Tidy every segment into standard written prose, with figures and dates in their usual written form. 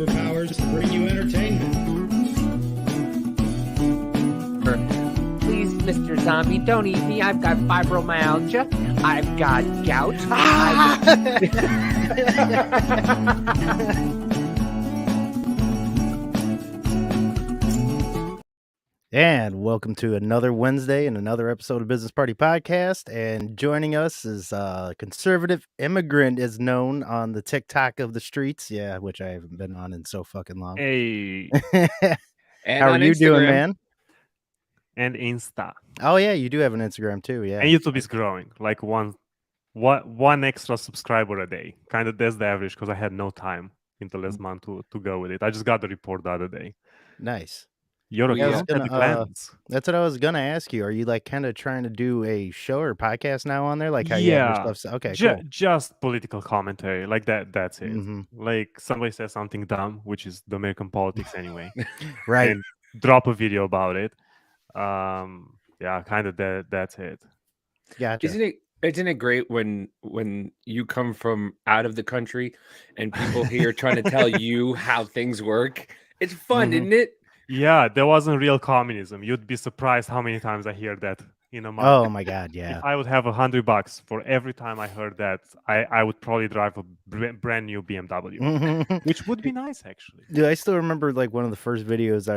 superpowers to bring you entertainment. Please, Mr. Zombie, don't eat me. I've got fibromyalgia. I've got gout. And welcome to another Wednesday and another episode of Business Party Podcast. And joining us is conservative immigrant, is known on the TikTok of the streets. Yeah, which I haven't been on in so fucking long. Hey, How are you doing, man? and Insta. Oh yeah, you do have an Instagram too. Yeah, And YouTube is growing, like one extra subscriber a day. Kind of that's the average because I had no time in the last month to go with it. I just got the report the other day. Nice. You're a Yeah, plans. that's what I was gonna ask you. Are you like kind of trying to do a show or podcast now on there, like how you have your stuff? Okay, cool. Just political commentary, like that. That's it. Mhm. Like somebody says something dumb, which is the American politics anyway, Right. and drop a video about it. Yeah, kind of that's it. Gotcha. Isn't it great when you come from out of the country and people here trying to tell you how things work? It's fun, isn't it? Yeah, there wasn't real communism. You'd be surprised how many times I hear that in a month. Oh my god, yeah. If I would have $100 for every time I heard that, I would probably drive a brand new BMW, which would be nice actually. Dude, I still remember like one of the first videos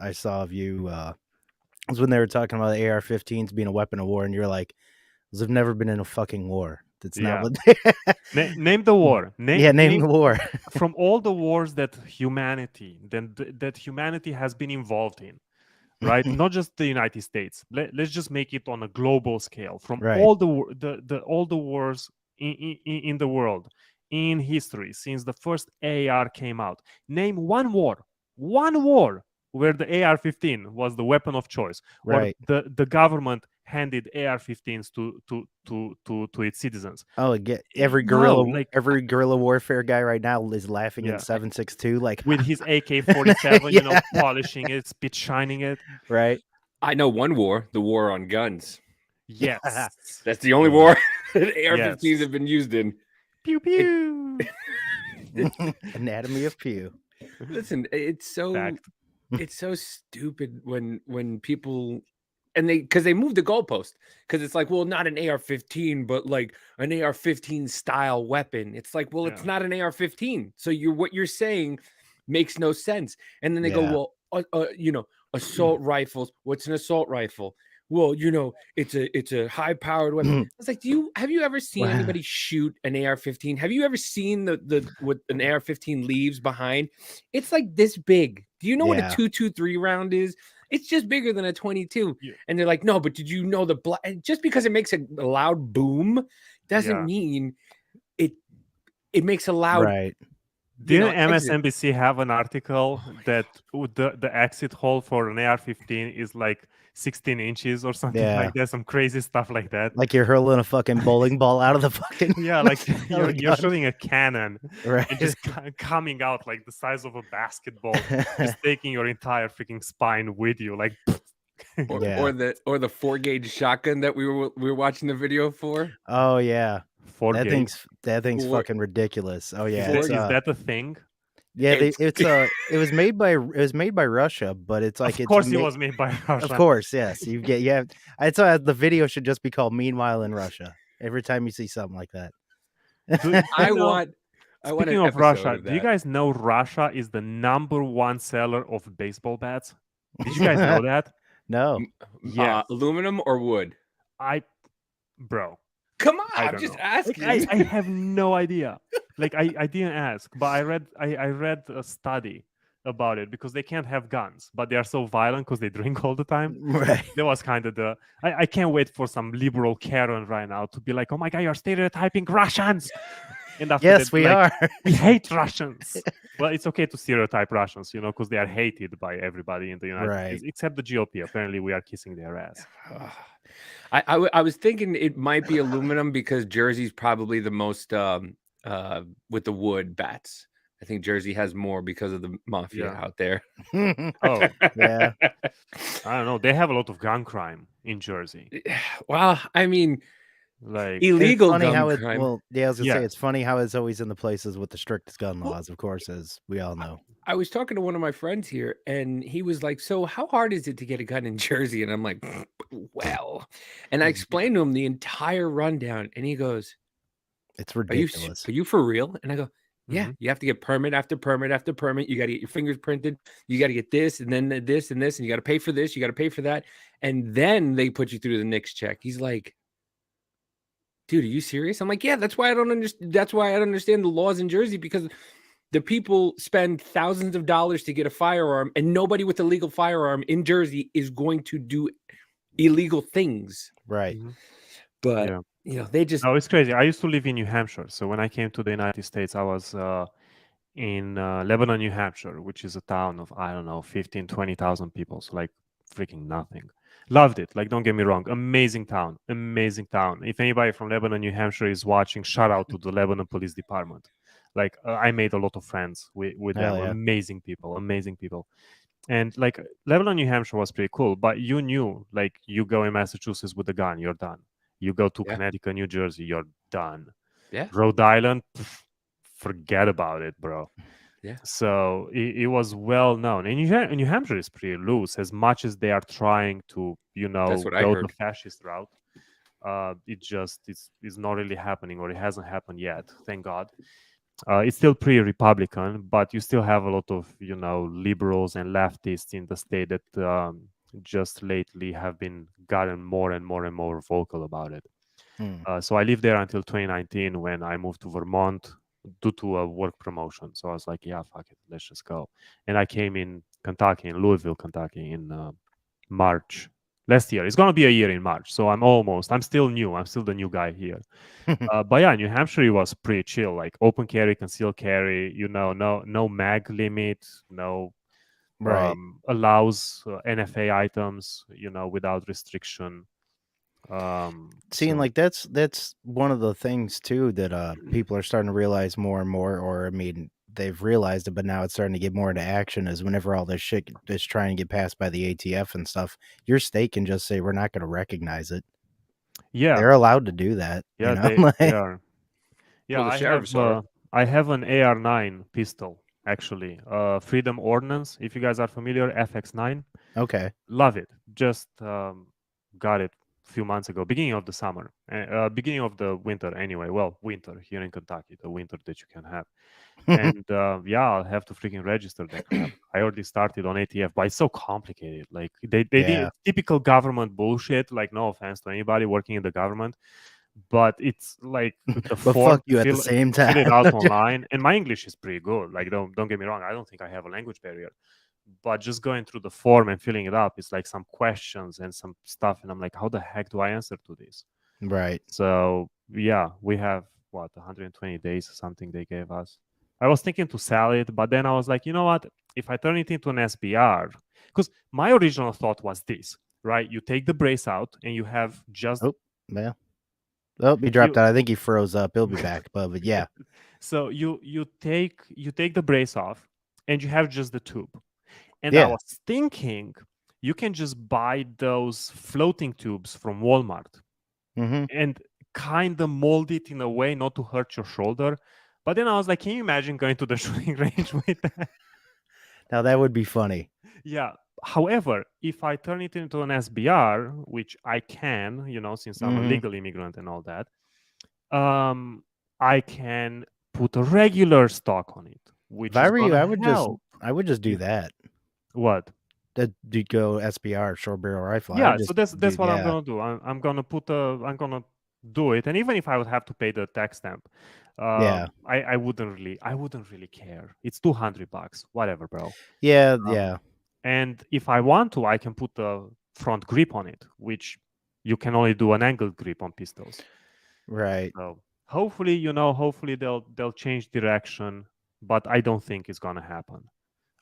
I saw of you was when they were talking about the AR-15s being a weapon of war, and you're like, "I've never been in a fucking war." That's not what. Name the war. Name the war. From all the wars that humanity has been involved in, right? Not just the United States. Let's just make it on a global scale. From all the wars in the world, in history, since the first AR came out. Name one war where the AR-15 was the weapon of choice, right? Or the government handed AR-15s to its citizens. Oh, every guerrilla warfare guy right now is laughing in 7.62, like with his AK-47, polishing it, spit shining it. Right. I know one war, the war on guns. Yes, that's the only war that AR-15s have been used in. Pew pew. Anatomy of pew. Listen, it's so stupid when people. And because they moved the goalpost, because it's like, well, not an AR-15, but like an AR-15 style weapon. It's like, well, it's not an AR-15. So what you're saying makes no sense. And then they go, well, assault rifles. What's an assault rifle? Well, it's a high powered weapon. It's like, have you ever seen anybody shoot an AR-15? Have you ever seen what an AR-15 leaves behind? It's like this big. Do you know what a 223 round is? It's just bigger than a 22. Yeah. And they're like, no, but did you know just because it makes a loud boom doesn't mean it makes a loud. Right. Didn't MSNBC have an article that the exit hole for an AR-15 is like 16 inches or something like that? Some crazy stuff like that. Like you're hurling a fucking bowling ball out of the fucking. Yeah, like you're shooting a cannon, right? And just coming out like the size of a basketball, just taking your entire freaking spine with you, like. Or the 4-gauge shotgun that we were watching the video for. Oh yeah. That thing's 4 fucking ridiculous. Oh yeah, is that a thing? Yeah, it was made by Russia, but it's like of course it was made by Russia. Of course, yes. I'd say the video should just be called "Meanwhile in Russia." Every time you see something like that. Speaking of Russia, do you guys know Russia is the #1 seller of baseball bats? Did you guys know that? No. Yeah, aluminum or wood? Bro. Come on, I'm just asking. I have no idea. Like I didn't ask, but I read a study about it because they can't have guns, but they are so violent because they drink all the time. Right. That was kind of I can't wait for some liberal Karen right now to be like, oh my god, you're stereotyping Russians. And yes, we are. We hate Russians. Well, it's okay to stereotype Russians, because they are hated by everybody in the United States, except the GOP. Apparently, we are kissing their ass. I was thinking it might be aluminum because Jersey's probably the most with the wood bats. I think Jersey has more because of the mafia out there. Oh, yeah. I don't know. They have a lot of gun crime in Jersey. Well, I mean, Like illegal funny gun how it. crime. Well, yeah, I was gonna say Yeah. it's funny how it's always in the places with the strictest gun Well, laws, of course, as we all know. I was talking to one of my friends here, and he was like, "So, how hard is it to get a gun in Jersey?" And I'm like, "Well," and I explained to him the entire rundown, and he goes, It's Are ridiculous. you for real?" And I go, "Yeah, Mhm. you have to get permit after permit after permit. You got to get your fingers printed. You got to get this and then this and this, and you got to pay for this. You got to pay for that, and then they put you through the next check." He's like, "Dude, are you serious?" I'm like, "Yeah, that's why I don't understand. That's why I don't understand the laws in Jersey, because the people spend thousands of dollars to get a firearm, and nobody with a legal firearm in Jersey is going to do illegal things." Right. Mhm. But Yeah. they just No, it's crazy. I used to live in New Hampshire, so when I came to the United States, I was in Lebanon, New Hampshire, which is a town of, I don't know, 15, 20,000 people. So like freaking nothing. Loved it. Like, don't get me wrong. Amazing town. Amazing town. If anybody from Lebanon, New Hampshire is watching, shout out to the Lebanon Police Department. Like, I made a lot of friends with them. Hell yeah. Amazing people. Amazing people. And like, Lebanon, New Hampshire was pretty cool. But you knew, like, you go in Massachusetts with a gun, you're done. You go to Yeah. Connecticut, New Jersey, you're done. Yeah. Rhode Island, forget about it, bro. Yeah. So it was well known. And New Hampshire is pretty loose, as much as they are trying to, That's what I go the heard. fascist route. It's not really happening, or it hasn't happened yet. Thank God. It's still pretty Republican, but you still have a lot of, liberals and leftists in the state that just lately have been gotten more and more and more vocal about it. So I lived there until 2019, when I moved to Vermont due to a work promotion. So I was like, yeah, fuck it, let's just go. And I came in Kentucky, in Louisville, Kentucky, in March last year. It's gonna be a year in March, so I'm still new. I'm still the new guy here. But yeah, New Hampshire was pretty chill, like open carry, concealed carry. No mag limit, no Right. allows NFA items, without restriction. Seeing So like that's one of the things too that people are starting to realize more and more, or I mean, they've realized it, but now it's starting to get more into action. Is whenever all this shit is trying to get passed by the ATF and stuff, your state can just say we're not going to recognize it. yeah, They're allowed to do that. yeah, they Like, are. Yeah, Well, the sheriffs are. I have an AR-9 pistol, actually. Freedom Ordnance, if you guys are familiar, FX9. okay. Love it. Just got it a few months ago, beginning of the summer, beginning of the winter anyway. Well, winter here in Kentucky, the winter that you can have. And yeah, I'll have to freaking register that crap. I already started on ATF, but it's so complicated. Like they Yeah. did typical government bullshit. Like, no offense to anybody working in the government, but it's like the But form, fuck you at the same time. fill it out online. And my English is pretty good. Like, don't get me wrong. I don't think I have a language barrier. But just going through the form and filling it up, it's like some questions and some stuff, and I'm like, how the heck do I answer to this? Right. So yeah, we have 120 days or something they gave us. I was thinking to sell it, but then I was like, you know what? If I turn it into an SBR, because my original thought was this, right? You take the brace out and you have just Oh, yeah. Oh, he dropped out. I think he froze up. He'll be back, but yeah. So you take the brace off and you have just the tube. And I Yeah. was thinking you can just buy those floating tubes from Walmart Mm-hmm. and kind of mold it in a way not to hurt your shoulder. But then I was like, can you imagine going to the shooting range with that? Now that would be funny. Yeah. However, if I turn it into an SBR, which I can, since I'm a legal immigrant and all that, I can put a regular stock on it, which If I is were you, gonna I would just do Yeah. that. What? That do go SBR, short barrel rifle. Yeah, Just so that's do- what I'm yeah. gonna do. I'm gonna do it, and even if I would have to pay the tax stamp, Yeah. I wouldn't really care. It's $200, whatever, bro. Yeah, Um, yeah. And if I want to, I can put the front grip on it, which you can only do an angled grip on pistols. Right. So hopefully, hopefully they'll change direction, but I don't think it's gonna happen.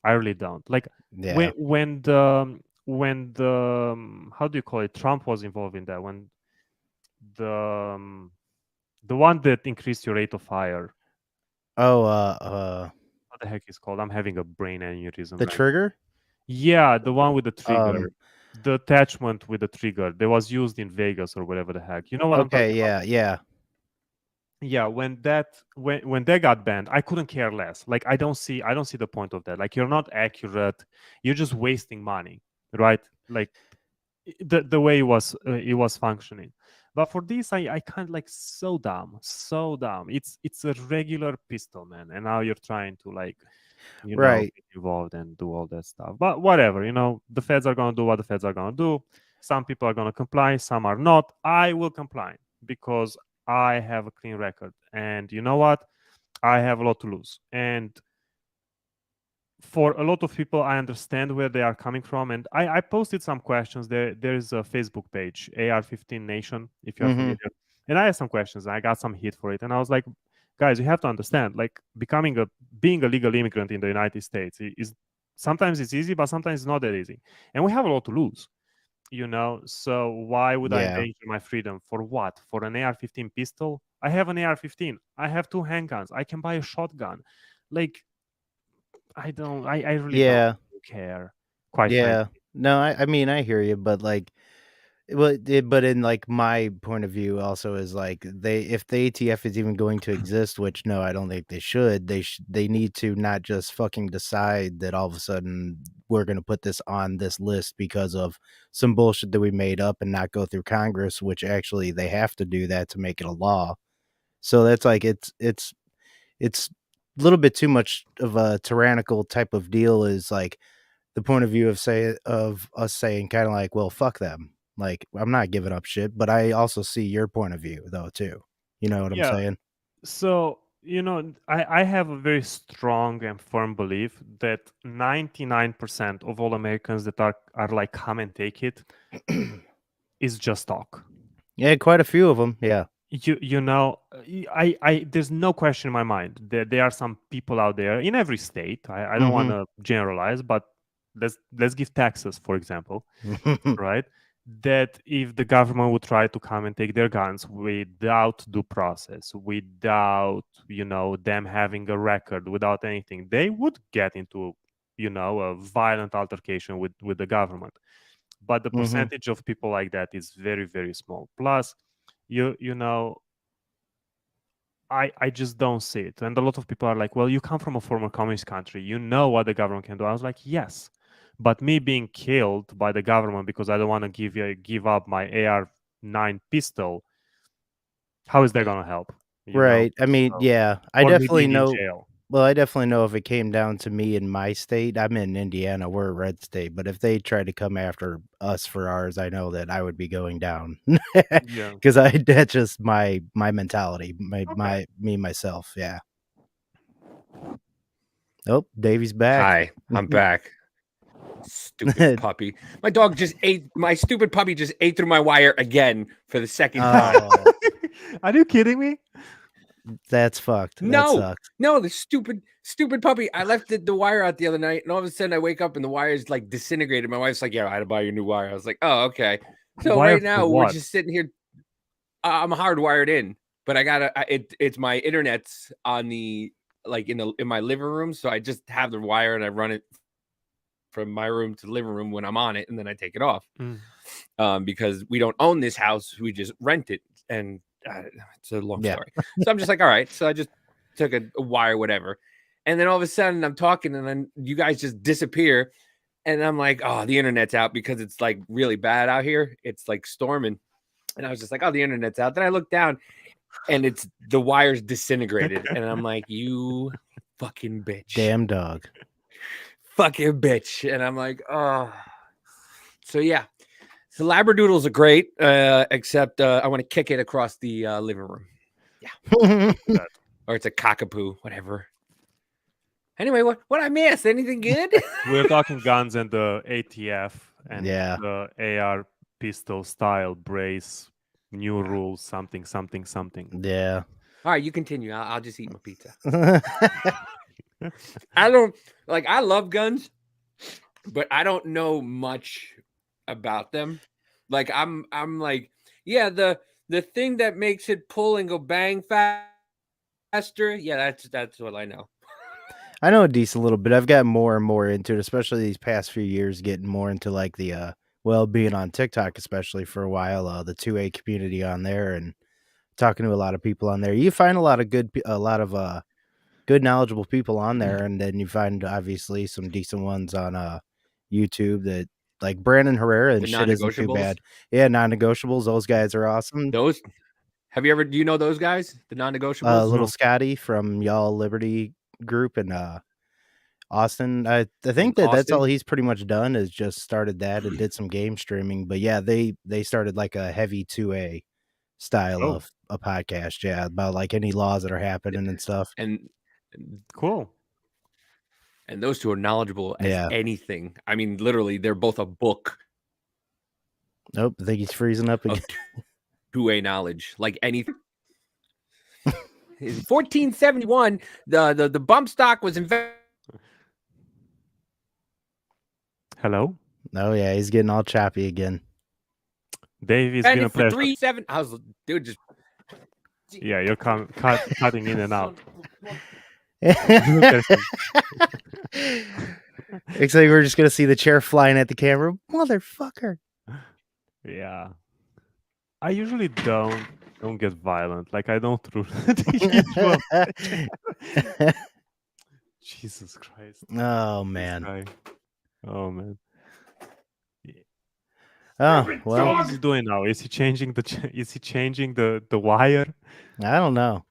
I really don't. Like Yeah. when the how do you call it? Trump was involved in that, when the one that increased your rate of fire. Oh, What the heck is called? I'm having a brain aneurysm. the man. trigger? Yeah, the one with the trigger. the attachment with the trigger that was used in Vegas or whatever the heck. You know what I'm talking about? Yeah, when that got banned, I couldn't care less. Like I don't see the point of that. Like you're not accurate. You're just wasting money, right? Like the way it was functioning. But for this, I kind of like so dumb. It's a regular pistol, man, and now you're trying to like get involved and do all that stuff. But whatever, the feds are gonna do what the feds are gonna do. Some people are gonna comply, some are not. I will comply because I have a clean record, and you know what? I have a lot to lose. And for a lot of people, I understand where they are coming from, and I posted some questions. There's a Facebook page, AR-15 Nation, if you're familiar. And I had some questions, and I got some hit for it. And I was like, guys, you have to understand, like being a legal immigrant in the United States is sometimes it's easy, but sometimes it's not that easy. And we have a lot to lose, So why would I endanger my freedom for what? For an AR-15 pistol? I have an AR-15. I have 2 handguns. I can buy a shotgun. Like, I really don't care. Quite frankly. No, I mean, I hear you, but like, but in like my point of view, also is like if the ATF is even going to exist, which no, I don't think they should. They need to not just fucking decide that all of a sudden we're going to put this on this list because of some bullshit that we made up and not go through Congress, which actually they have to do that to make it a law. So that's like it's a little bit too much of a tyrannical type of deal. Is like the point of view of us saying kind of like, well, fuck them. Like, I'm not giving up shit, but I also see your point of view though too. You know what I'm saying? So, I have a very strong and firm belief that 99% of all Americans that are like, come and take it is just talk. Yeah, quite a few of them. Yeah. I there's no question in my mind that there are some people out there in every state. I don't want to generalize, but let's give Texas, for example, right? That if the government would try to come and take their guns without due process, without them having a record, without anything, they would get into a violent altercation with the government. But the percentage of people like that is very, very small. Plus, I just don't see it. And a lot of people are like, well, you come from a former communist country, you know what the government can do. I was like, yes, but me being killed by the government because I don't want to give up my AR-9 pistol, how is that going to help? Right. I mean, yeah, I definitely know. Jail. Well, I definitely know if it came down to me in my state, I'm in Indiana, we're a red state, but if they tried to come after us for ours, I know that I would be going down. Because that's just my mentality, myself. Yeah. Oh, Davey's back. Hi, I'm back. Stupid puppy. My stupid puppy just ate through my wire again for the second time. Are you kidding me? That's fucked. No, the stupid puppy. I left the wire out the other night, and all of a sudden I wake up and the wire is like disintegrated. My wife's like, "Yeah, I had to buy you a new wire." I was like, "Oh, okay." So right now we're just sitting here. I'm hardwired in, but I gotta. It's my internet's on the in my living room, so I just have the wire and I run it from my room to the living room when I'm on it, and then I take it off. Because we don't own this house, we just rent it, and it's a long story. So I'm just like, all right. So I just took a wire, whatever. And then all of a sudden I'm talking and then you guys just disappear. And I'm like, oh, the internet's out because it's like really bad out here. It's like storming. And I was just like, oh, the internet's out. Then I looked down and the wire's disintegrated. And I'm like, you fucking bitch. Damn dog. Fucking bitch. And I'm like, oh. So yeah. So Labradoodles are great, except I want to kick it across the living room. Yeah. Or it's a cockapoo, whatever. Anyway, what I miss? Anything good? We're talking guns and the ATF and the AR pistol style brace, new rules, something. Yeah. All right, you continue. I'll just eat my pizza. I love guns, but I don't know much about them. Like I'm like, yeah, the thing that makes it pull and go bang faster. Yeah, that's what I know. I know a decent little bit. I've gotten more and more into it, especially these past few years, getting more into like the well, being on TikTok, especially for a while, the 2A community on there and talking to a lot of people on there. You find a lot of good knowledgeable people on there, and then you find obviously some decent ones on YouTube that like Brandon Herrera and The shit isn't too non-negotiables. bad. Yeah, non-negotiables. Those guys are awesome. Do you know those guys? The non-negotiables? Little Scotty from Y'all Liberty group and Austin. I think that's all he's pretty much done is just started that and did some game streaming. But yeah, they started like a heavy 2A style of a podcast, yeah, about like any laws that are happening and stuff. And cool. And those two are knowledgeable as anything. I mean, literally, they're both a book. Nope, I think he's freezing up again. 2A knowledge, like anything. In 1471, the bump stock was invented. Hello? Oh yeah, he's getting all choppy again. Dave, it's been a pleasure. 3-7. I was, dude, just. Yeah, you're cutting in and out. Looks like we're just gonna see the chair flying at the camera, motherfucker. Yeah, I usually don't get violent. Like I don't throw. Jesus Christ! Oh man! Oh man! Oh well. What's he doing now? Is he changing the wire? I don't know.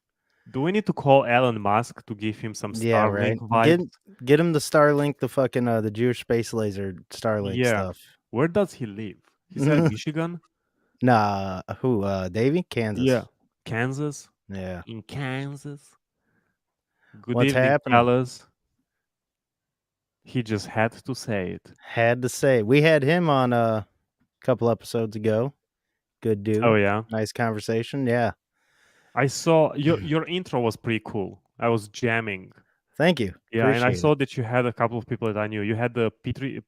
Do we need to call Elon Musk to give him some Starlink vibes? Get him the Starlink, the fucking the Jewish space laser Starlink stuff. Where does he live? He said Michigan? Nah, who? Davey? Kansas. Yeah. Kansas? Yeah. In Kansas. Good What's evening, happening? fellas. He just had to say it. Had to say. We had him on a couple episodes ago. Good dude. Oh yeah. Nice conversation. Yeah. I saw your intro was pretty cool. I was jamming. Thank you. Yeah, and I saw that you had a couple of people that I knew. You had the Pretty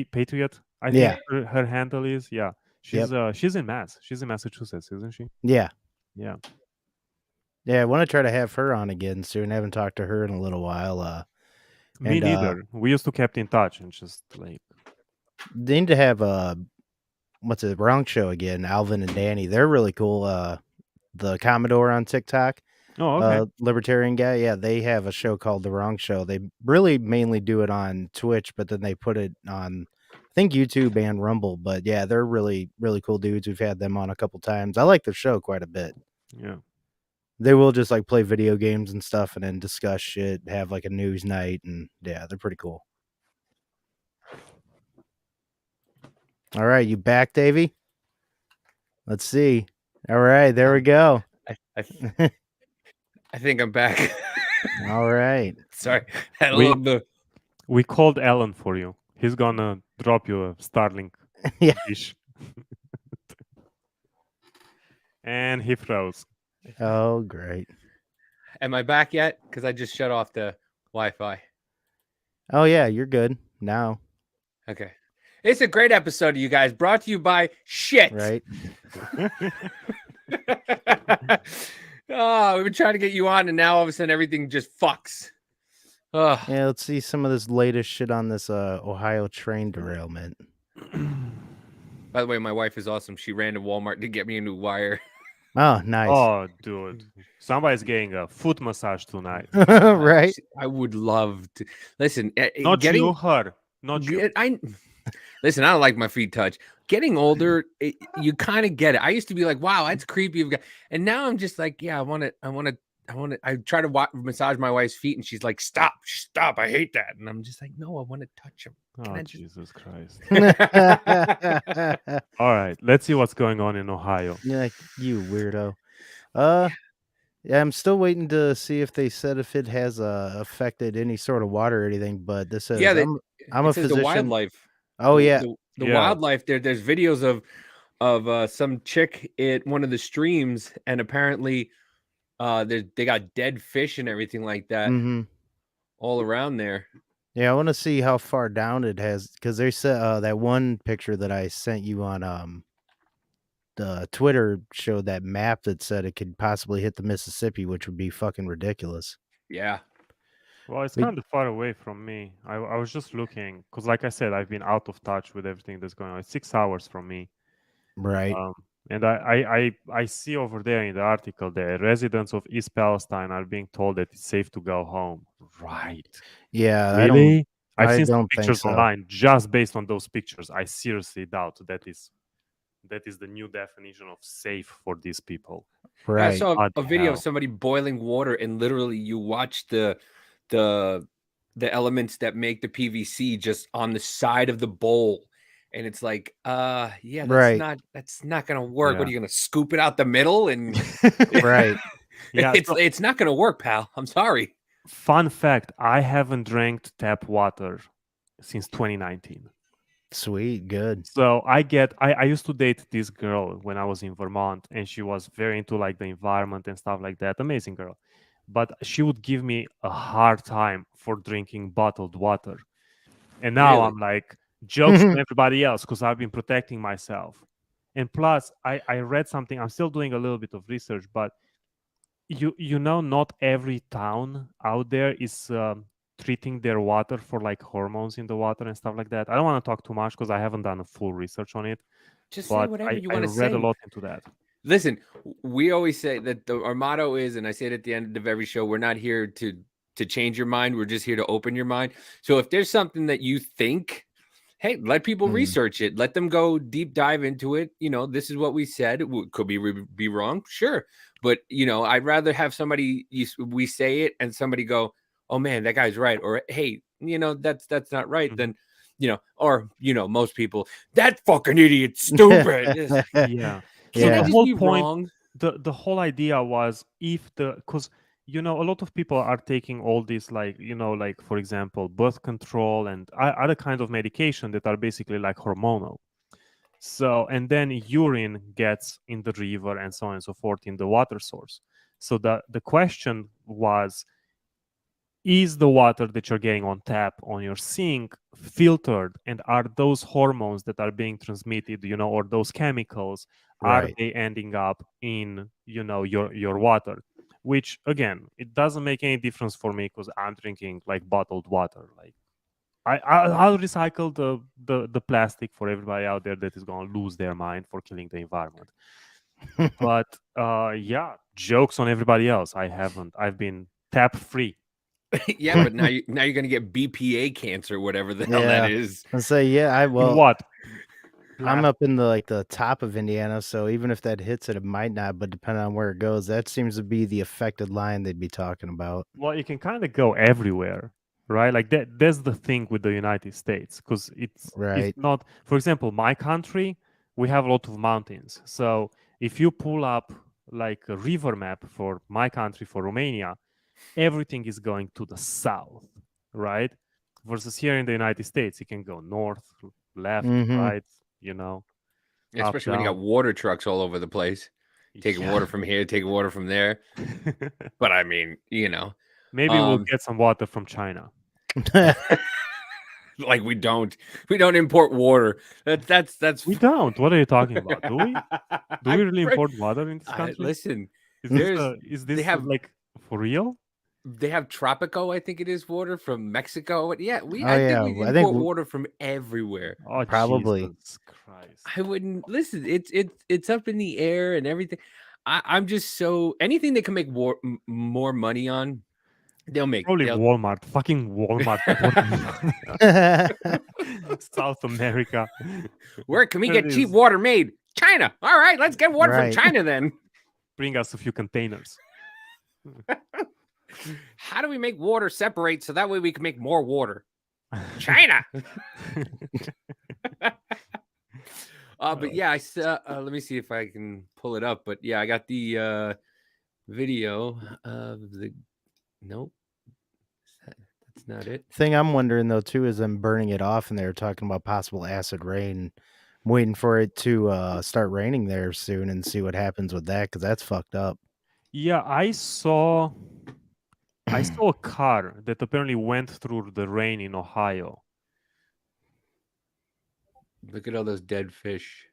Patriot. I think her handle is. Yeah. She's in Mass. She's in Massachusetts, isn't she? Yeah. Yeah. Yeah, I want to try to have her on again soon. I haven't talked to her in a little while. Me neither. We used to kept in touch and just like they need to have what's it, Wrong Show again, Alvin and Danny. They're really cool. The Commodore on TikTok. Oh, okay. Libertarian guy. Yeah, they have a show called The Wrong Show. They really mainly do it on Twitch, but then they put it on, I think, YouTube and Rumble. But yeah, they're really, really cool dudes. We've had them on a couple times. I like their show quite a bit. Yeah. They will just like play video games and stuff and then discuss shit, have like a news night, and yeah, they're pretty cool. All right, you back, Davey? Let's see. All right, there we go. I think I'm back. All right. Sorry. We called Alan for you. He's gonna drop you a Starlink dish. And he froze. Oh, great. Am I back yet? Because I just shut off the Wi-Fi. Oh, yeah, you're good now. Okay. It's a great episode of you guys, brought to you by shit. Right. Oh, we've been trying to get you on, and now all of a sudden everything just fucks. Oh. Yeah, let's see some of this latest shit on this Ohio train derailment. By the way, my wife is awesome. She ran to Walmart to get me a new wire. Oh, nice. Oh, dude. Somebody's getting a foot massage tonight. Right? I would love to. Listen, not you, her. Not you. Listen, I don't like my feet touched. Getting older, you kind of get it. I used to be like, wow, that's creepy. And now I'm just like, yeah, I try to massage my wife's feet and she's like, stop. I hate that. And I'm just like, no, I want to touch them. Oh, Jesus Christ. All right. Let's see what's going on in Ohio. Yeah, you weirdo. Yeah, I'm still waiting to see if they said if it has affected any sort of water or anything, but this says, I'm a physician. The wildlife. Oh, yeah. The wildlife there's videos of some chick at one of the streams, and apparently they got dead fish and everything like that all around there. Yeah, I want to see how far down it has, because they said that one picture that I sent you on the Twitter showed that map that said it could possibly hit the Mississippi, which would be fucking ridiculous. Yeah. Well, it's kind of far away from me. I was just looking because, like I said, I've been out of touch with everything that's going on. It's 6 hours from me. Right. And I see over there in the article that residents of East Palestine are being told that it's safe to go home. Right. Yeah, Really? I've I seen some don't think pictures so. online. Just based on those pictures, I seriously doubt that is the new definition of safe for these people. Right. I saw What a the video hell? of somebody boiling water, and literally you watch the elements that make the PVC just on the side of the bowl, and it's like, yeah, that's not gonna work. Yeah. What are you gonna scoop it out the middle? And Right. Yeah, it's not gonna work, pal. I'm sorry. Fun fact: I haven't drank tap water since 2019. Sweet, good. So I used to date this girl when I was in Vermont, and she was very into like the environment and stuff like that. Amazing girl. But she would give me a hard time for drinking bottled water. And now Really? I'm like, jokes on everybody else because I've been protecting myself. And plus, I read something, I'm still doing a little bit of research, but you know, not every town out there is treating their water for like hormones in the water and stuff like that. I don't want to talk too much because I haven't done a full research on it. Just say But whatever you I want to read a say. lot into that. Listen, we always say that our motto is, and I say it at the end of every show, we're not here to change your mind. We're just here to open your mind. So if there's something that you think, hey, let people research it. Let them go deep dive into it. You know, this is what we said. It could be wrong, sure, but you know, I'd rather have somebody we say it and somebody go, oh man, that guy's right, or hey, you know, that's not right. Then, you know, or you know, most people, that fucking idiot's stupid. Yeah. Can So I the just whole be point, wrong? the whole idea was because you know a lot of people are taking all these like you know like for example birth control and other kinds of medication that are basically like hormonal. So and then urine gets in the river and so on and so forth in the water source. So the question was, is the water that you're getting on tap on your sink filtered, and are those hormones that are being transmitted, you know, or those chemicals, are Right. they ending up in, you know, your water? Which again, it doesn't make any difference for me because I'm drinking like bottled water. Like I'll recycle the plastic for everybody out there that is going to lose their mind for killing the environment. But yeah, jokes on everybody else. I've been tap free. Yeah, but now you're gonna get BPA cancer, whatever the hell that is. I say, yeah, What? I'm up in the top of Indiana, so even if that hits it might not, but depending on where it goes, that seems to be the affected line they'd be talking about. Well, it can kind of go everywhere, right? Like that's the thing with the United States, because it's Right. not. For example, my country, we have a lot of mountains. So if you pull up like a river map for my country, for Romania, everything is going to the south, right? Versus here in the United States, it can go north, left, right, you know, up, Especially when you got down. water trucks all over the place, taking Yeah. water from here, taking water from there. But I mean, you know, Maybe we'll get some water from China. like we don't import water. That's We don't. What are you talking about? Do we? Do we really import water in this country? Listen, Is this they have like for real? They have Tropico, I think it is, water from Mexico. Yeah, I think we think import water from everywhere. Oh, Probably. Jesus Christ. I wouldn't listen. It's up in the air and everything. I'm just so anything they can make more money on, they'll make. Probably Walmart. Fucking Walmart. South America. Where can we get cheap water made? China. All right, let's get water from China then. Bring us a few containers. How do we make water separate so that way we can make more water? China. But yeah, I saw. Let me see if I can pull it up. But yeah, I got the video of the. Nope, that's not it. Thing I'm wondering though too is them burning it off, and they were talking about possible acid rain. I'm waiting for it to start raining there soon and see what happens with that, because that's fucked up. Yeah, I saw a car that apparently went through the rain in Ohio. Look at all those dead fish.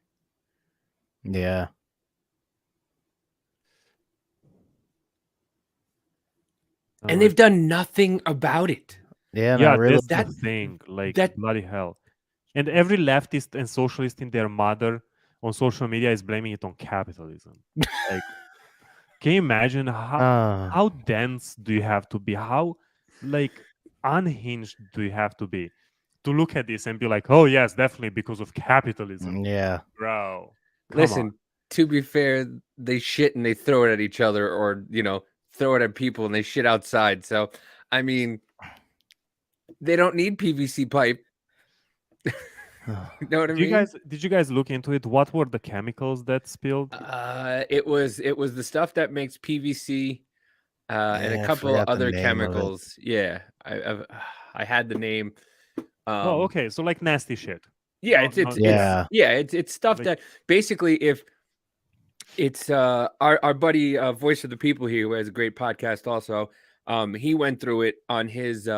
Yeah. And they've done nothing about it. Yeah, not really. That's the thing. Like, bloody hell. And every leftist and socialist in their mother on social media is blaming it on capitalism. Like, can you imagine how dense do you have to be? How, like, unhinged do you have to be to look at this and be like, oh, yes, definitely because of capitalism. Yeah. Bro. Listen, to be fair, they shit and they throw it at each other, or, throw it at people and they shit outside. So, I mean, they don't need PVC pipe. You know what I mean? Did you guys look into it? What were the chemicals that spilled? It was the stuff that makes PVC, and a couple other chemicals. Yeah, I had the name. Okay, so like nasty shit. Yeah, it's stuff that basically, if it's our buddy Voice of the People here, who has a great podcast also, he went through it on his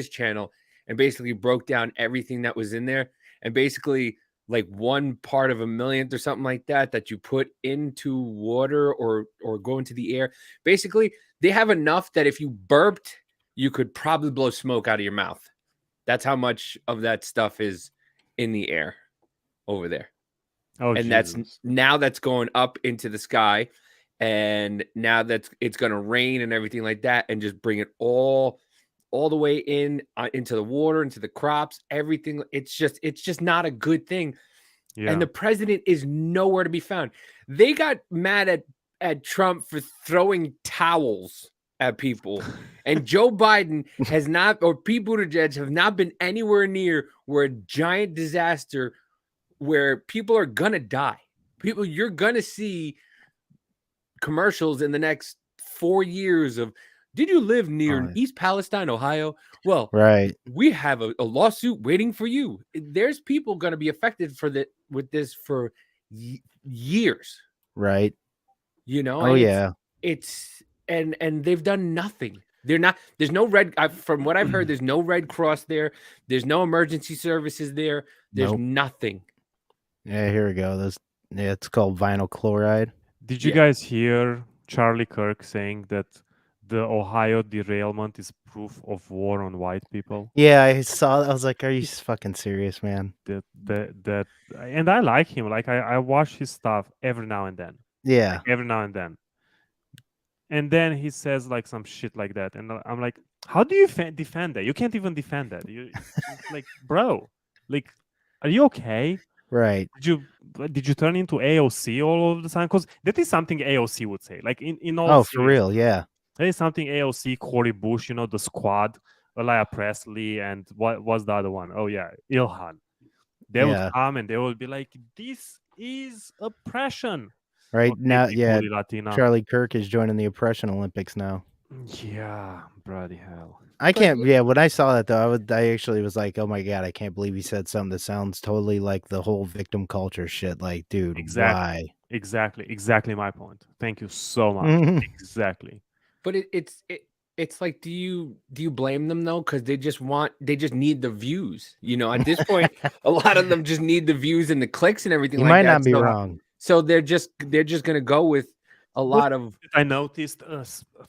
channel and basically broke down everything that was in there, and basically like 1 part of a millionth or something like that you put into water or go into the air. Basically, they have enough that if you burped, you could probably blow smoke out of your mouth. That's how much of that stuff is in the air over there. Oh, and Jesus. that's going up into the sky, and now it's going to rain and everything like that, and just bring it all the way into the water, into the crops, everything. It's just not a good thing. Yeah. And the president is nowhere to be found. They got mad at Trump for throwing towels at people, and Joe Biden has not, or Pete Buttigieg have not been anywhere near where a giant disaster where people are gonna die. You're gonna see commercials in the next 4 years of, did you live near East Palestine, Ohio? Well, right. We have a lawsuit waiting for you. There's people going to be affected with this for years. Right. Oh, yeah. It's and they've done nothing. They're not. There's no red. From what I've heard, there's no Red Cross there. There's no emergency services there. There's nothing. Yeah, here we go. It's called vinyl chloride. Did you guys hear Charlie Kirk saying that the Ohio derailment is proof of war on white people? Yeah, I saw that. I was like, are you fucking serious, man? That and I like him. Like, I watch his stuff every now and then. Yeah. Like, every now and then. And then he says like some shit like that. And I'm like, how do you defend that? You can't even defend that. It's like, bro, like, are you okay? Right. Did you turn into AOC all of the time? Because that is something AOC would say. Like, in all Oh, for real, yeah. That is something AOC, Cory Bush, the squad, Elia Presley, and what was the other one? Oh yeah, Ilhan. They would come and they would be like, "This is oppression." Right now, Charlie Kirk is joining the Oppression Olympics now. Yeah, bloody hell. I can't. Yeah, when I saw that though, I actually was like, "Oh my god, I can't believe he said something that sounds totally like the whole victim culture shit." Like, dude, why? Exactly my point. Thank you so much. Exactly. But it's like, do you blame them though? Because they just need the views. At this point, a lot of them just need the views and the clicks and everything. You might not be wrong. So they're just gonna go with a lot of. I noticed,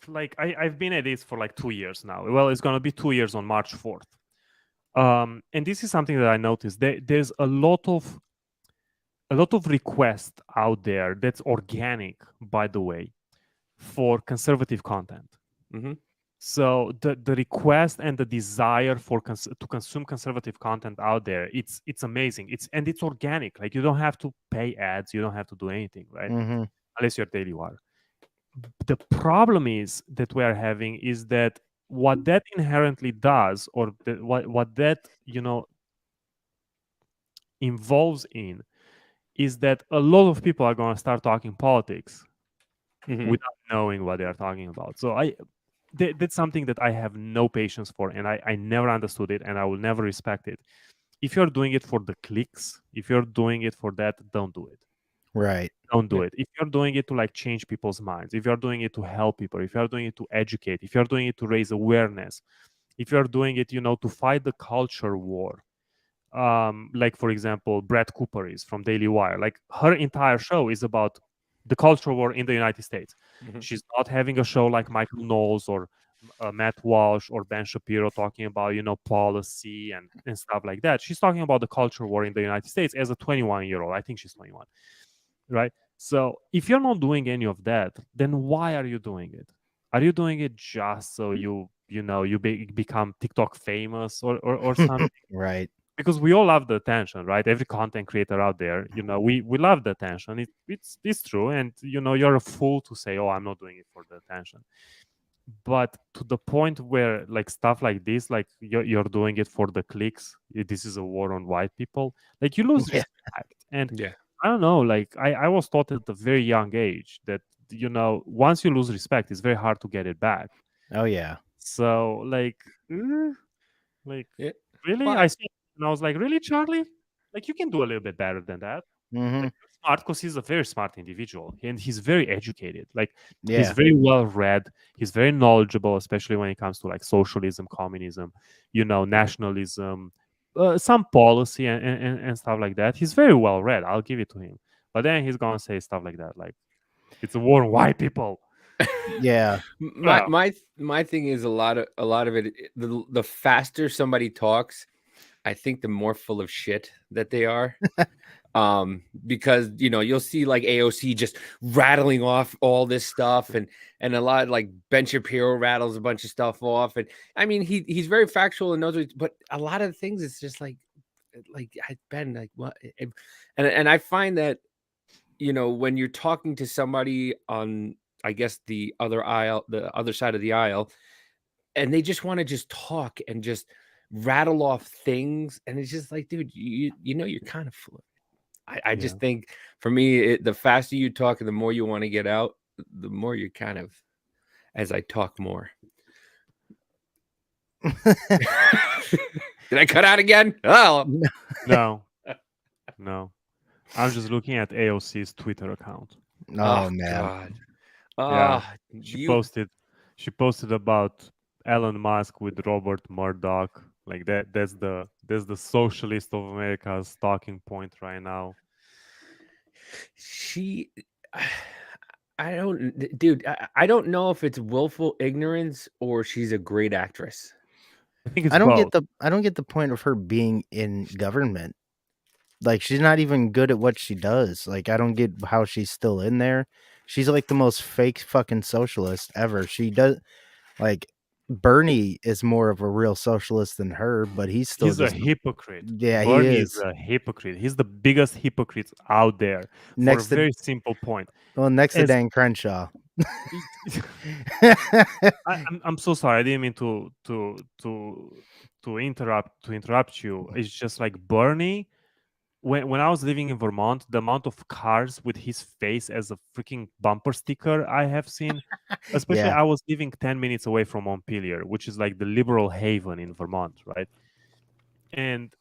like I've been at this for like 2 years now. Well, it's gonna be 2 years on March 4th. And this is something that I noticed. There's a lot of requests out there that's organic, by the way, for conservative content. Mm-hmm. So the request and the desire to consume conservative content out there, it's amazing. It's organic. Like, you don't have to pay ads, you don't have to do anything, right? Mm-hmm. Unless you're Daily Wire. The problem is that we are having is that what that inherently does, or what that involves in, is that a lot of people are going to start talking politics without knowing what they are talking about. So that's something that I have no patience for, and I never understood it, and I will never respect it. If you're doing it for the clicks, if you're doing it for that, don't do it. Right. Don't do it. If you're doing it to like change people's minds, if you're doing it to help people, if you're doing it to educate, if you're doing it to raise awareness, if you're doing it, to fight the culture war, like, for example, Brett Cooper is from Daily Wire. Like, her entire show is about the culture war in the United States. Mm-hmm. She's not having a show like Michael Knowles or Matt Walsh or Ben Shapiro talking about policy and stuff like that. She's talking about the culture war in the United States as a 21-year-old. I think she's 21, right? So if you're not doing any of that, then why are you doing it? Are you doing it just so you become TikTok famous or something? Right. Because we all love the attention, right? Every content creator out there, we love the attention. It's true, and you're a fool to say, "Oh, I'm not doing it for the attention." But to the point where like stuff like this, like you're doing it for the clicks, this is a war on white people. Like you lose Yeah. respect, and Yeah. I don't know. Like I was taught at a very young age that once you lose respect, it's very hard to get it back. Oh yeah. So like, Yeah. really, Well, I saw it and I was like, really, Charlie? Like you can do a little bit better than that. Mm-hmm. Like you're smart because he's a very smart individual and he's very educated. Like he's Yeah. very well read. He's very knowledgeable, especially when it comes to like socialism, communism, nationalism, some policy and stuff like that. He's very well read. I'll give it to him. But then he's gonna say stuff like that, like it's a war on white people. Yeah. My thing is a lot of it. The faster somebody talks, I think the more full of shit that they are. Because you'll see like AOC just rattling off all this stuff, and a lot like Ben Shapiro rattles a bunch of stuff off, and I mean he's very factual and knows but a lot of things it's just like Ben, like what, and I find that when you're talking to somebody on, I guess, the other side of the aisle, and they just want to just talk and just rattle off things, and it's just like, dude, you're kind of full of it. I just think for me, the faster you talk and the more you want to get out, the more you're kind of, as I talk more. Did I cut out again? Oh no. I'm just looking at AOC's Twitter account. Oh man. God. Yeah, she posted about Elon Musk with Robert Murdoch. Like that's the socialist of America's talking point right now. I don't know if it's willful ignorance or she's a great actress. I think it's I don't both. get the point of her being in government. Like she's not even good at what she does. Like I don't get how she's still in there. She's like the most fake fucking socialist ever. She does like Bernie is more of a real socialist than her, but he's a hypocrite. Yeah, Bernie he is a hypocrite. He's the biggest hypocrite out there. Next for a very simple point. Well, next to Dan Crenshaw. I'm so sorry. I didn't mean to interrupt you. It's just like Bernie. When I was living in Vermont, the amount of cars with his face as a freaking bumper sticker I have seen, especially I was living 10 minutes away from Montpelier, which is like the liberal haven in Vermont, right? And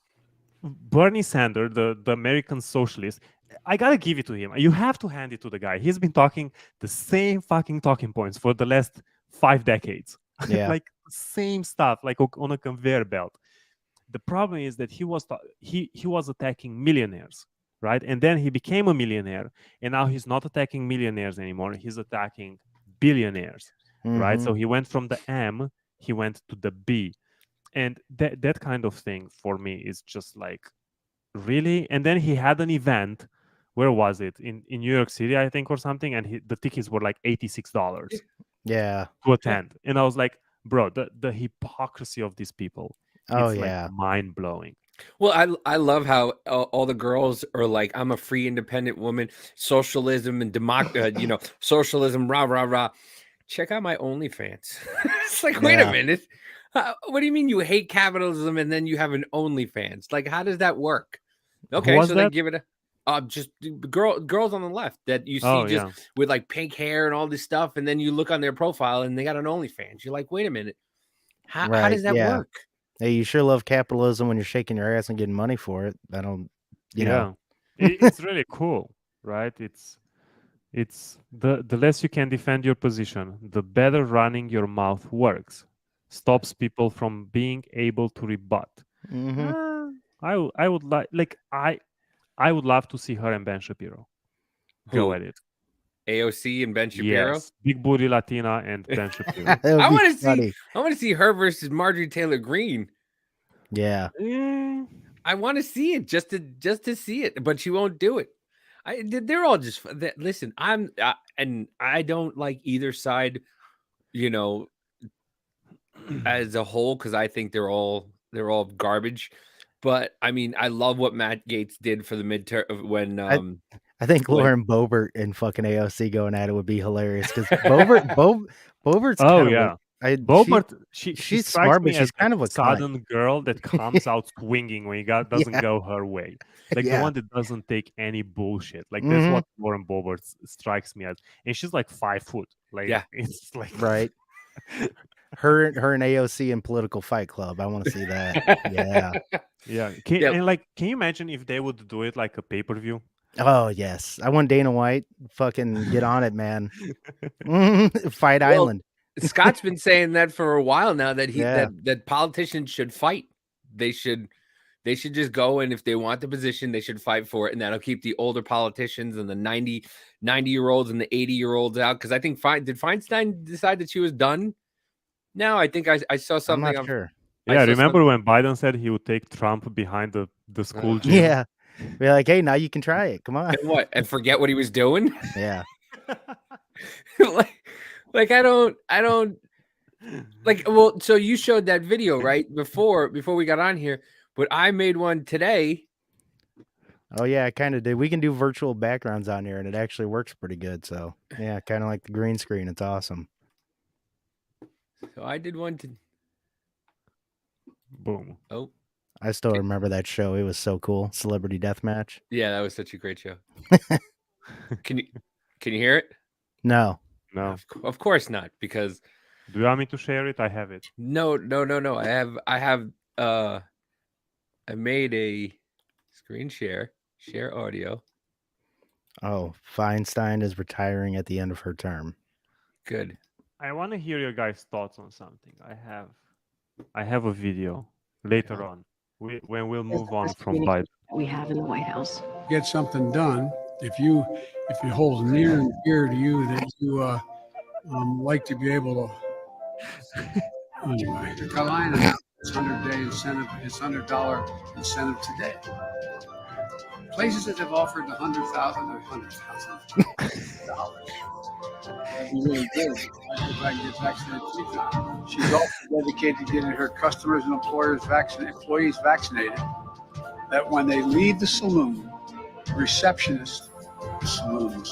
Bernie Sanders, the American socialist, I gotta give it to him. You have to hand it to the guy. He's been talking the same fucking talking points for the last 5 decades. Yeah. Like same stuff, like on a conveyor belt. The problem is that he was attacking millionaires, right? And then he became a millionaire, and now he's not attacking millionaires anymore. He's attacking billionaires, right? So he went from the M, he went to the B, and that kind of thing for me is just like, really? And then he had an event. Where was it? In New York City, I think, or something, and the tickets were like $86. Yeah. To attend, and I was like, bro, the hypocrisy of these people. It's like mind blowing. Well, I love how all the girls are like, I'm a free, independent woman, socialism and democracy, socialism, rah, rah, rah. Check out my OnlyFans. It's like, wait a minute. What do you mean you hate capitalism and then you have an OnlyFans? Like, how does that work? Okay, so they give it just girls on the left that you see with like pink hair and all this stuff, and then you look on their profile and they got an OnlyFans. You're like, wait a minute. How does that work? Hey, you sure love capitalism when you're shaking your ass and getting money for it. I don't, know. It's really cool, right? It's the less you can defend your position, the better running your mouth works. Stops people from being able to rebut. I would I would love to see her and Ben Shapiro go at it. AOC and Ben Shapiro. Yes, big booty Latina and Ben Shapiro. I want to see her versus Marjorie Taylor Greene. Yeah, I want to see it just to see it, but she won't do it. They're all just listen. And I don't like either side, as a whole, because I think they're all garbage. But I mean, I love what Matt Gaetz did for the midterm when I think Lauren Boebert and fucking AOC going at it would be hilarious because Boebert's kind of Boebert, she's smart, but she's kind of a sudden girl that comes out swinging when doesn't go her way. Like the one that doesn't take any bullshit. Like that's what Lauren Boebert strikes me as. And she's like 5 foot. Like it's like right. Her and AOC in political fight club. I want to see that. Yeah. Can you imagine if they would do it like a pay-per-view? Oh yes. I want Dana White. Fucking get on it, man. Fight Island. Scott's been saying that for a while now that that politicians should fight. They should just go, and if they want the position, they should fight for it, and that'll keep the older politicians and the 90-year-olds and the 80-year-olds out. Because I think did Feinstein decide that she was done? Now I think I saw something. I'm not sure. Yeah, remember when Biden said he would take Trump behind the school gym? Yeah, we're like, hey, now you can try it. Come on. And what? And forget what he was doing? Yeah. Like I don't like. Well, so you showed that video right before we got on here, but I made one today. Oh yeah, I kind of did. We can do virtual backgrounds on here, and it actually works pretty good. So yeah, kind of like the green screen. It's awesome. So I did one to. Boom. Oh. I still remember that show. It was so cool. Celebrity Deathmatch. Yeah, that was such a great show. Can you hear it? No. Of course not, because do you want me to share it? I have it. No. I made a screen share audio. Oh, Feinstein is retiring at the end of her term. Good. I want to hear your guys' thoughts on something. I have a video later on when we'll move on from Biden. We have in the White House. Get something done. If you hold near and dear to you that you like to be able to. Anyway, Carolina, it's 100-day incentive. It's $100 incentive today. Places that have offered $100,000 That'd be really good. If I can get vaccinated 3 times. She's also dedicated to getting her customers and employees vaccinated. That when they leave the saloon, receptionist, salon,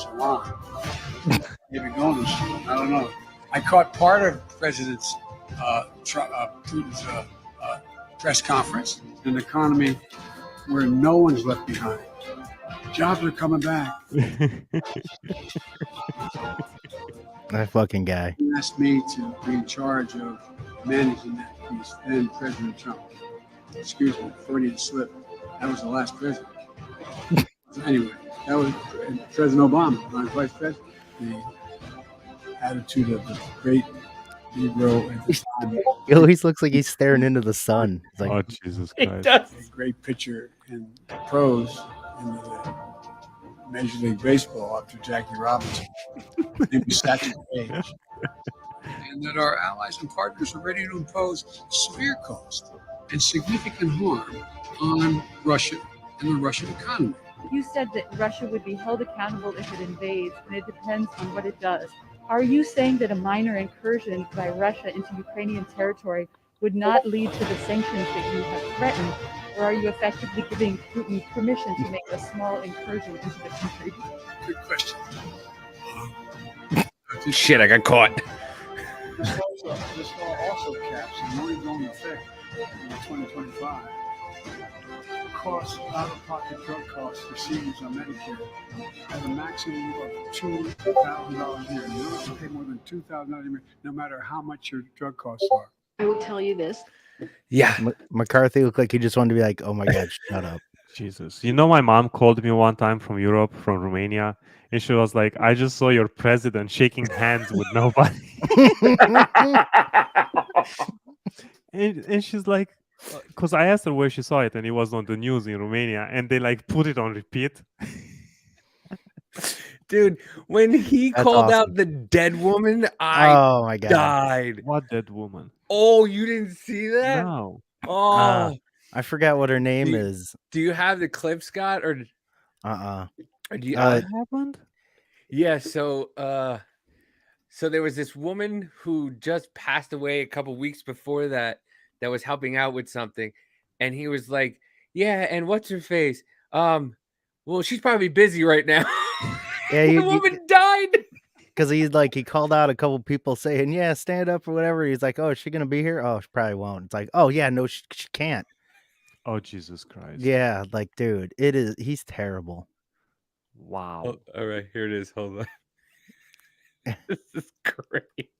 maybe going to the salon. I don't know. I caught part of President Putin's press conference, an economy where no one's left behind. Jobs are coming back. That fucking guy. He asked me to be in charge of managing that piece. Then President Trump. Excuse me, Freudian slip. That was the last president. Anyway, that was President Obama, my vice president. The attitude of the great Negro at the time. He always looks like he's staring into the sun. It's like, oh, Jesus Christ. It does. A great pitcher in pros in the Major League Baseball after Jackie Robinson. Maybe Satchel Paige. And that our allies and partners are ready to impose severe cost and significant harm on Russia and the Russian economy. You said that Russia would be held accountable if it invades, and it depends on what it does. Are you saying that a minor incursion by Russia into Ukrainian territory would not lead to the sanctions that you have threatened, or are you effectively giving Putin permission to make a small incursion into the country? Good question. Shit, I got caught. This law also caps, and only going to effect in 2025, costs, out-of-pocket drug costs for seniors on Medicare at a maximum of $2,000 a year. You don't have to pay more than $2,000 a year, no matter how much your drug costs are. I will tell you this. Yeah. McCarthy looked like he just wanted to be like, oh my God, shut up. Jesus. You know, my mom called me one time from Europe, from Romania, and she was like, I just saw your president shaking hands with nobody. and she's like, because I asked her where she saw it, and it was on the news in Romania, and they like put it on repeat. Dude, when he That's called awesome. out the dead woman, I Oh my god. died. What dead woman? Oh, you didn't see that? No. Oh, I forgot what her name is. do you have the clip, Scott? Or do you, What happened? yeah, so there was this woman who just passed away a couple weeks before that was helping out with something, and he was like, "Yeah, and what's her face? Well, she's probably busy right now." Yeah, the woman died. Because he called out a couple people saying, "Yeah, stand up" or whatever. He's like, "Oh, is she gonna be here? Oh, she probably won't." It's like, "Oh yeah, no, she can't." Oh, Jesus Christ. Yeah, like, dude, he's terrible. Wow. Oh, all right, here it is. Hold on. This is great.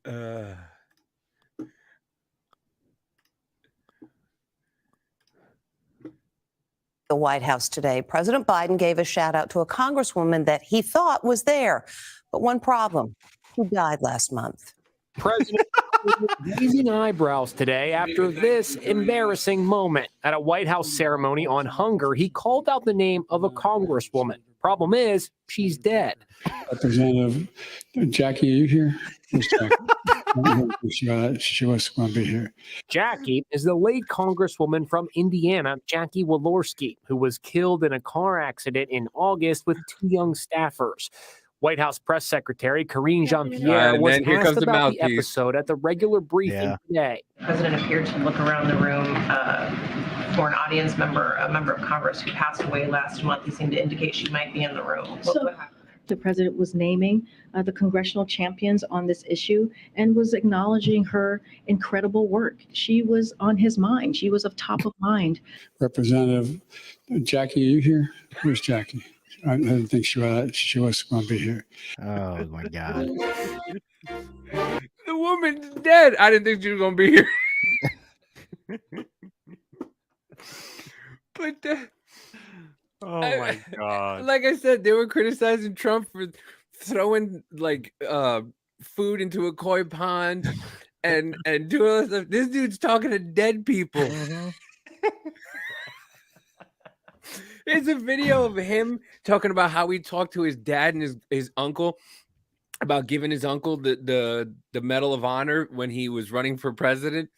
The White House today, President Biden gave a shout out to a congresswoman that he thought was there. But one problem, who died last month. President raising eyebrows today after this embarrassing moment. At a White House ceremony on hunger, he called out the name of a congresswoman. Problem is, she's dead. Representative Jackie, are you here? Where's Jackie? She was going to be here. Jackie is the late congresswoman from Indiana, Jackie Walorski, who was killed in a car accident in August with two young staffers. White House Press Secretary Karine Jean-Pierre was asked about the episode at the regular briefing today. The president appeared to look around the room for an audience member, a member of Congress who passed away last month. He seemed to indicate she might be in the room. What happened? The president was naming the congressional champions on this issue and was acknowledging her incredible work. She was on his mind. She was of top of mind. Representative Jackie, are you here? Where's Jackie? I didn't think she was going to be here. Oh my god. The woman's dead. I didn't think she was going to be here. But oh my god. Like I said, they were criticizing Trump for throwing food into a koi pond and doing all this stuff. This dude's talking to dead people. There's a video of him talking about how he talked to his dad and his uncle about giving his uncle the Medal of Honor when he was running for president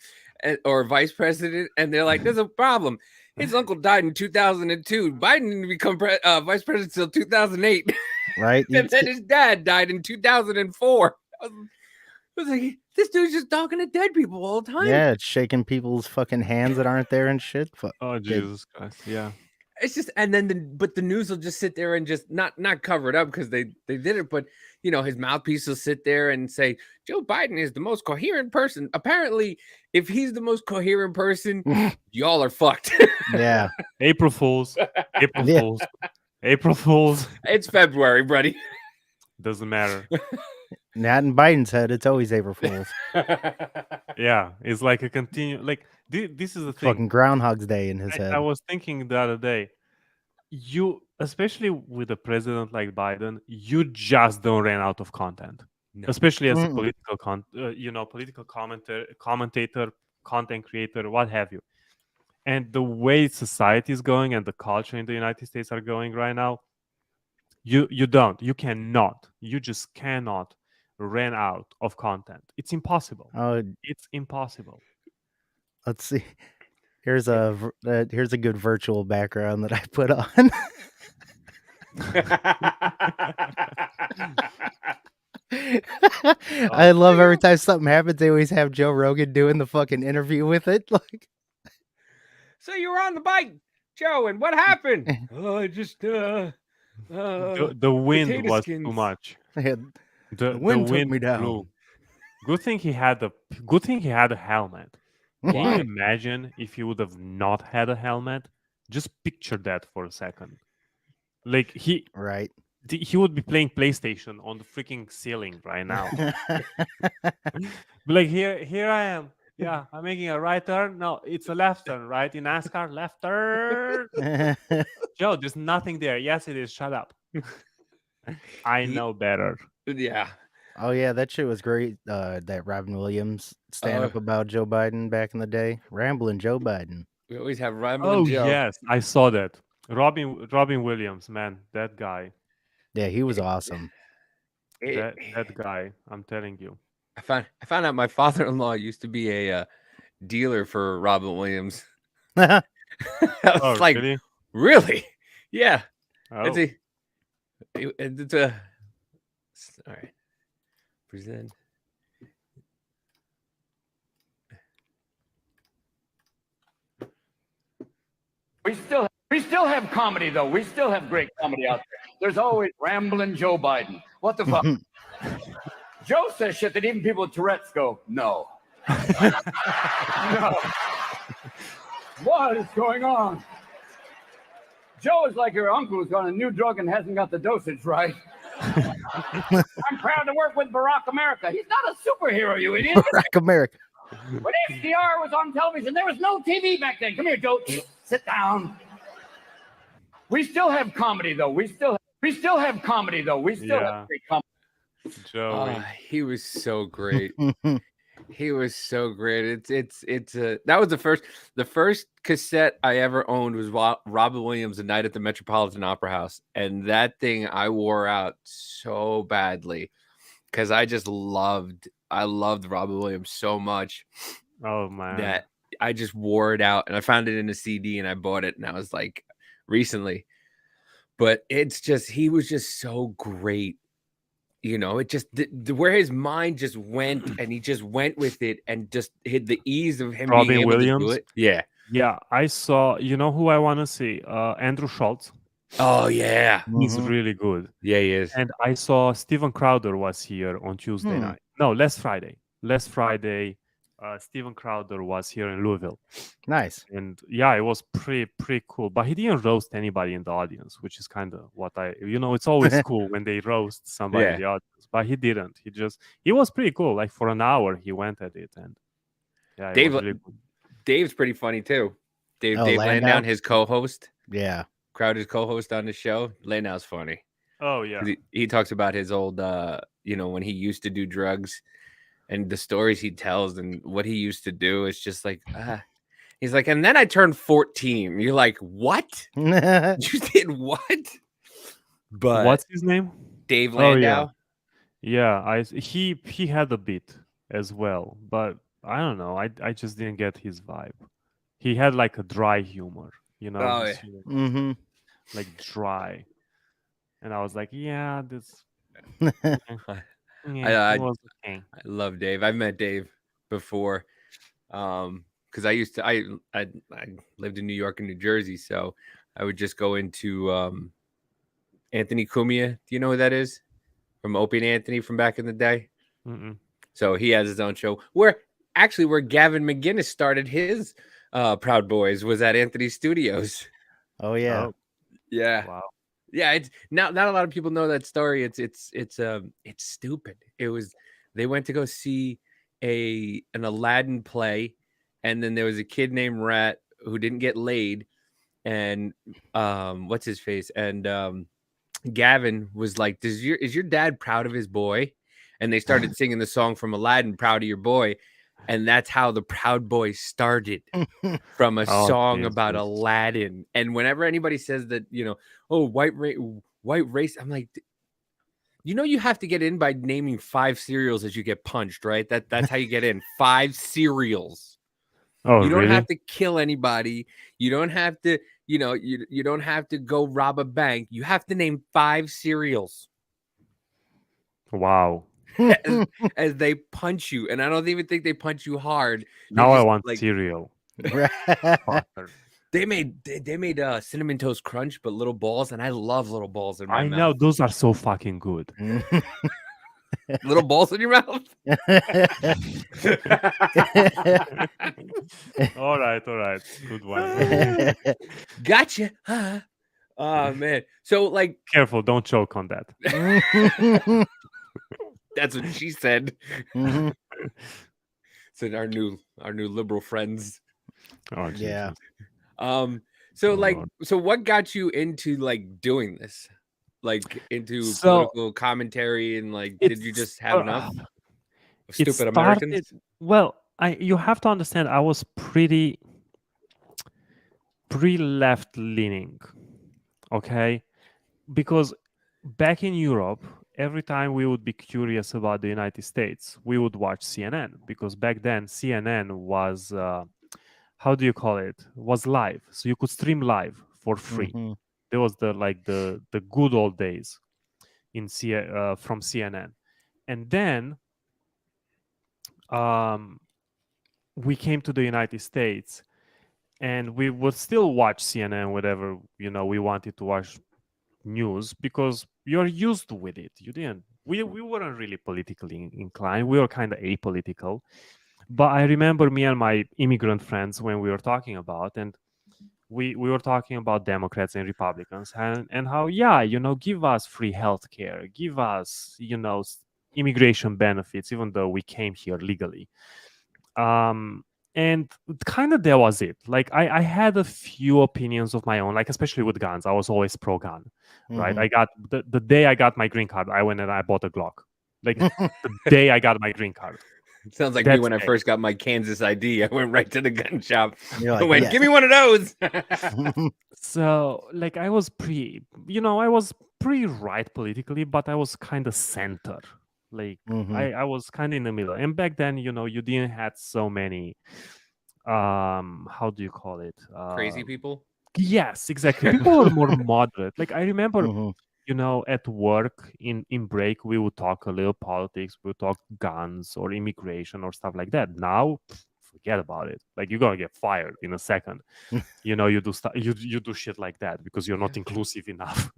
or vice president, and they're like, "There's a problem. His uncle died in 2002. Biden didn't become vice president until 2008. Right? And then his dad died in 2004. I was like, this dude's just talking to dead people all the time. Yeah, it's shaking people's fucking hands that aren't there and shit. Oh, Jesus Christ. Yeah. It's just, and then but the news will just sit there and just not cover it up because they did it, but you know, his mouthpiece will sit there and say Joe Biden is the most coherent person. Apparently, if he's the most coherent person, y'all are fucked. Yeah. April Fools. April Fools. April Fools. It's February, buddy. Doesn't matter. Not in Biden's head. It's always April Fools. Yeah, it's like a like this is the thing. Fucking Groundhog's Day in his head. I was thinking the other day, you, especially with a president like Biden, you just don't run out of content. No. Especially as a political political commentator, content creator, what have you. And the way society is going and the culture in the United States are going right now, you just cannot run out of content. It's impossible. It's impossible. Let's see. Here's a good virtual background that I put on. I love every time something happens, they always have Joe Rogan doing the fucking interview with it. Like, so you were on the bike, Joe, and what happened? Just the wind was too much. The wind took me down. Blew. Good thing he had a helmet. Can you imagine if he would have not had a helmet? Just picture that for a second. Like he would be playing PlayStation on the freaking ceiling right now. Like here I am. Yeah, I'm making a right turn. No, it's a left turn, right? In NASCAR, left turn. Joe, there's nothing there. Yes, it is. Shut up. I know better. Yeah. Oh yeah, that shit was great. That Robin Williams stand up about Joe Biden back in the day. Rambling Joe Biden. We always have Rambling Joe. Yes, I saw that. Robin Williams, man, that guy. Yeah, he was awesome. That guy, I'm telling you. I found out my father-in-law used to be a dealer for Robin Williams. I was like, really? Yeah. Oh. It's a all right. Present. We still have comedy though. We still have great comedy out there. There's always rambling Joe Biden. What the fuck? Joe says shit that even people with Tourette's go, no. No. What is going on? Joe is like your uncle who's on a new drug and hasn't got the dosage right. I'm proud to work with Barack America. He's not a superhero, you idiot. Barack America. When FDR was on television, there was no TV back then. Come here, Joe. Sit down. We still have comedy, though. We still have comedy, though. We still have great comedy. Joey. He was so great. He was so great. That was the first cassette I ever owned was Robin Williams' A Night at the Metropolitan Opera House, and that thing I wore out so badly because I loved Robin Williams so much. Oh man, that I just wore it out, and I found it in a CD and I bought it, and I was like recently, but he was just so great. You know, it just where his mind just went, and he just went with it, and just hit the ease of him Robin being able Williams. to do it. Yeah, yeah. I saw. You know who I want to see? Andrew Schultz. Oh yeah, he's really good. Yeah, he is. And I saw Steven Crowder was here on Tuesday night. No, last Friday. Steven Crowder was here in Louisville. Nice. And yeah, it was pretty cool. But he didn't roast anybody in the audience, which is kind of what it's always cool when they roast somebody in the audience. But he didn't. He was pretty cool. Like for an hour he went at it, and yeah, Dave's pretty funny too. Dave Landau, his co-host. Yeah. Crowder's co-host on the show. Landau's funny. Oh yeah. He talks about his old when he used to do drugs. And the stories he tells and what he used to do is just like, he's like, and then I turned 14. You're like, what? You did what? But what's his name? Dave Landau. He had a bit as well, but I don't know. I just didn't get his vibe. He had like a dry humor, like dry, and I was like, yeah, this. I love Dave. I've met Dave before because I lived in New York and New Jersey, so I would just go into Anthony Cumia. Do you know who that is? From Opie and Anthony from back in the day. Mm-mm. So he has his own show where Gavin McGinnis started his Proud Boys was at Anthony's studios. Oh yeah. Yeah. Wow. Yeah, it's not a lot of people know that story. It's stupid. They went to go see an Aladdin play, and then there was a kid named Rat who didn't get laid, and what's his face? And Gavin was like, is your dad proud of his boy? And they started singing the song from Aladdin, Proud of Your Boy. And that's how the Proud Boys started, from a song about Aladdin. And whenever anybody says that, white race, I'm like, you have to get in by naming 5 cereals as you get punched, right? That's how you get in. 5 cereals. Oh, you don't really? have to kill anybody. You don't have to, you don't have to go rob a bank. You have to name 5 cereals. Wow. as they punch you, and I don't even think they punch you hard. Now I want cereal. They made Cinnamon Toast Crunch, but little balls, and I love little balls in my mouth. I know, those are so fucking good. Little balls in your mouth. All right, good one. Gotcha. Oh man, so like, careful, don't choke on that. That's what she said. Mm-hmm. So our new liberal friends. Oh yeah. So what got you into like doing this, like into political commentary, and like, did you just have enough of stupid Americans? Well, you have to understand, I was pretty left leaning Okay, because back in Europe, every time we would be curious about the United States, we would watch CNN, because back then CNN was how do you call it? Was live, so you could stream live for free. Mhm. There was the good old days from CNN, and then we came to the United States, and we would still watch CNN whatever we wanted to watch news, because you're used with it. You didn't. We weren't really politically inclined. We were kind of apolitical. But I remember me and my immigrant friends when we were talking about, and we were talking about Democrats and Republicans, and how, give us free health care, give us immigration benefits, even though we came here legally. And kind of that was it. Like I had a few opinions of my own, like especially with guns. I was always pro gun, right? I got the day I got my green card, I went and I bought a Glock. Like the day I got my green card. It sounds like me when I first got my Kansas ID. I went right to the gun shop. You're like, I went, yes. give me one of those. So like I was pretty right politically, but I was kind of center. Like I was kind of in the middle. And back then, you didn't have so many how do you call it? Crazy people? Yes, exactly. People were more moderate. Like I remember at work in break, we would talk a little politics, we would talk guns or immigration or stuff like that. Now, forget about it. Like you're gonna get fired in a second. You do you do shit like that because you're not inclusive enough.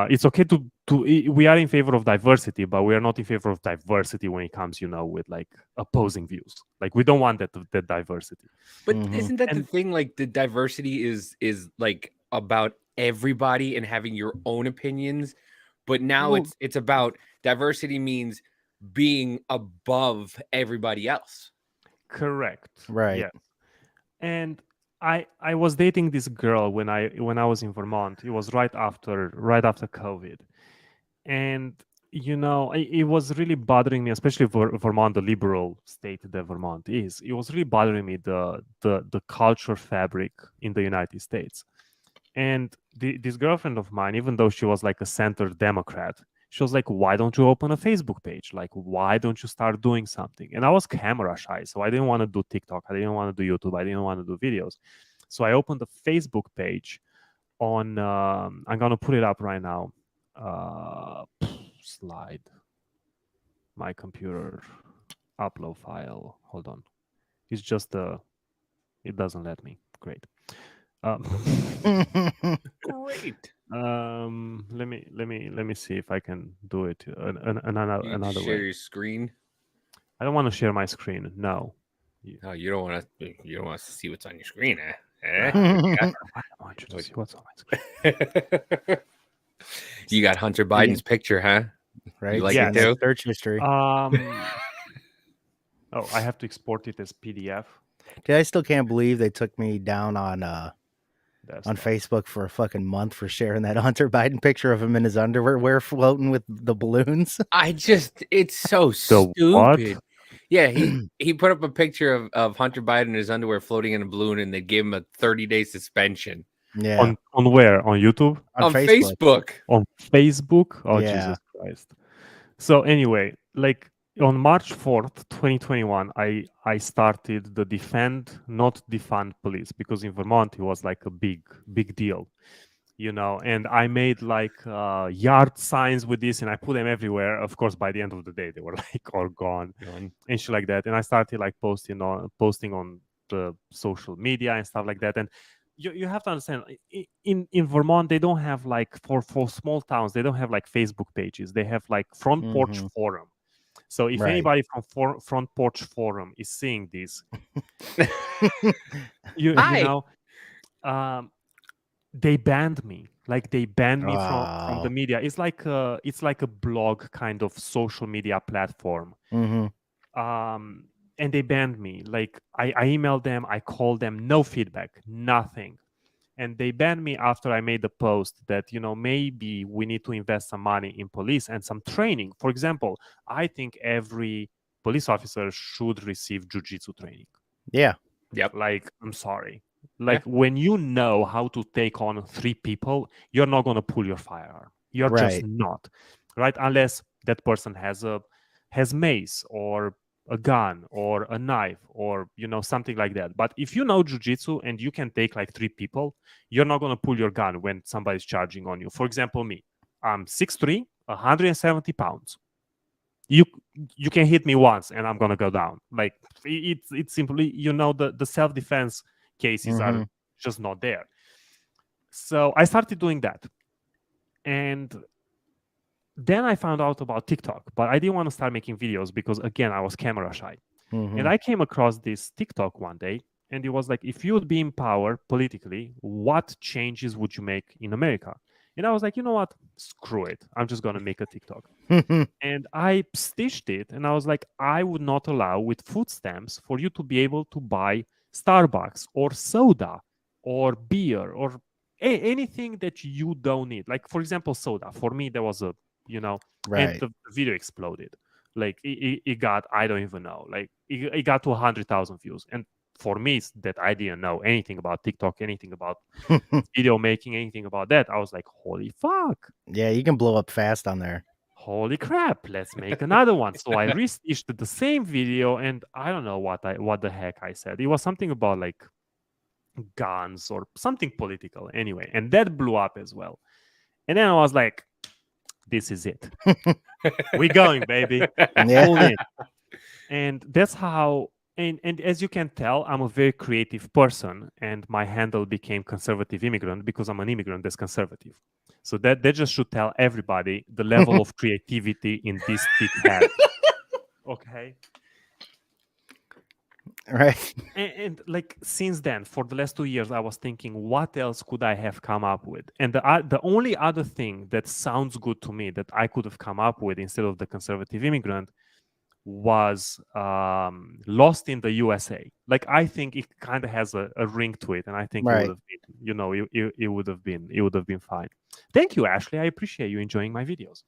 It's okay to we are in favor of diversity, but we are not in favor of diversity when it comes, with like opposing views. Like we don't want that diversity. But isn't that the thing? Like the diversity is like about everybody and having your own opinions. But now it's about diversity means being above everybody else. Correct. Right. Yeah. And I was dating this girl when I was in Vermont. It was right after COVID, and it was really bothering me, especially for Vermont, the liberal state that Vermont is. It was really bothering me the culture fabric in the United States. And this girlfriend of mine, even though she was like a center Democrat, she was like, why don't you open a Facebook page? Like, why don't you start doing something? And I was camera shy, so I didn't want to do TikTok. I didn't want to do YouTube. I didn't want to do videos. So I opened a Facebook page on, I'm going to put it up right now. Slide. My computer upload file. Hold on. It's just, it doesn't let me. Great. Great. Let me see if I can do it another share way. your screen. I don't want to share my screen. No. Oh, you don't want to see what's on your screen, eh? I want you to see what's on my screen. You got Hunter Biden's picture, huh? Right. You like it too? Search history. Oh, I have to export it as PDF. Dude, I still can't believe they took me down on Facebook for a fucking month for sharing that Hunter Biden picture of him in his underwear floating with the balloons. It's so stupid. What? Yeah, he put up a picture of Hunter Biden in his underwear floating in a balloon, and they gave him a 30-day suspension. Yeah. On where? On YouTube? On Facebook. On Facebook? Oh, Yeah. Jesus Christ. So anyway, like on March 4th, 2021, I started the Defend, Not Defund Police, because in Vermont it was like a big deal, and I made like yard signs with this, and I put them everywhere. Of course, by the end of the day, they were like all gone and shit like that. And I started like posting on the social media and stuff like that. And you have to understand, in Vermont, they don't have like, for small towns, they don't have like Facebook pages. They have like Front Porch Forum. So if anybody from Front Porch Forum is seeing this, they banned me. Like they banned me from the media. It's like a blog kind of social media platform. And they banned me. Like I emailed them, I called them, no feedback, nothing. And they banned me after I made the post that, maybe we need to invest some money in police and some training. For example, I think every police officer should receive jiu-jitsu training. Yeah. Yep. Like, I'm sorry. Like when you know how to take on 3 people, you're not going to pull your firearm. You're just not, right? Unless that person has mace or a gun or a knife or something like that. But if you know jujitsu and you can take like 3 people, you're not going to pull your gun when somebody's charging on you. For example, me, I'm 6'3", 170 pounds. You can hit me once and I'm gonna go down. Like it's simply the self-defense cases are just not there. So I started doing that, and then I found out about TikTok, but I didn't want to start making videos because again I was camera shy. And I came across this TikTok one day, and it was like, if you would be in power politically, what changes would you make in America? And I was like, you know what? Screw it. I'm just going to make a TikTok. And I stitched it, and I was like, I would not allow with food stamps for you to be able to buy Starbucks or soda or beer or anything that you don't need. Like, for example, soda. For me, there was and the video exploded. Like it got, I don't even know, like it got to 100,000 views. And for me, it's that I didn't know anything about TikTok, anything about video making, anything about that. I was like, holy fuck. Yeah, you can blow up fast on there. Holy crap, let's make another one. So I restitched the same video, and I don't know what the heck I said. It was something about like guns or something political anyway. And that blew up as well. And then I was like, this is it. We're going, baby. Yeah. And that's how, and as you can tell, I'm a very creative person, and my handle became Conservative Immigrant because I'm an immigrant that's conservative. So that just should tell everybody the level of creativity in this thick head. Okay. Right. And like since then, for the last 2 years, I was thinking, what else could I have come up with? And the only other thing that sounds good to me that I could have come up with instead of the Conservative Immigrant was Lost in the USA. Like I think it kind of has a ring to it, and I think it would have been, it would have been fine. Thank you, Ashley. I appreciate you enjoying my videos.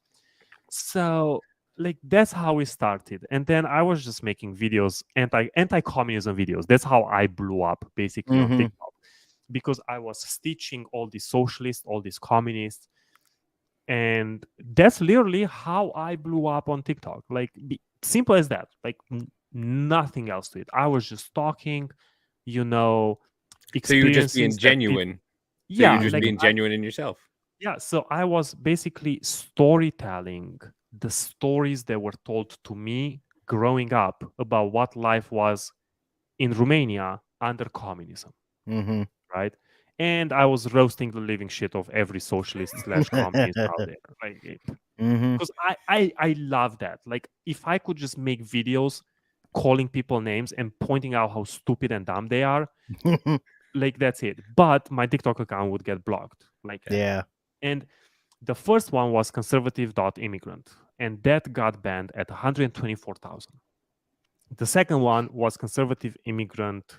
So like that's how we started, and then I was just making videos, anti-communism videos. That's how I blew up basically on TikTok, because I was stitching all these socialists, all these communists, and that's literally how I blew up on TikTok. Like simple as that. Like nothing else to it. I was just talking, So you were just being genuine. Yeah, you're just being genuine in yourself. Yeah, so I was basically storytelling the stories that were told to me growing up about what life was in Romania under communism, right? And I was roasting the living shit of every socialist / communist out there, like, because I love that. Like, if I could just make videos calling people names and pointing out how stupid and dumb they are, like that's it. But my TikTok account would get blocked, like And the first one was conservative.immigrant, and that got banned at 124,000. The second one was conservative immigrant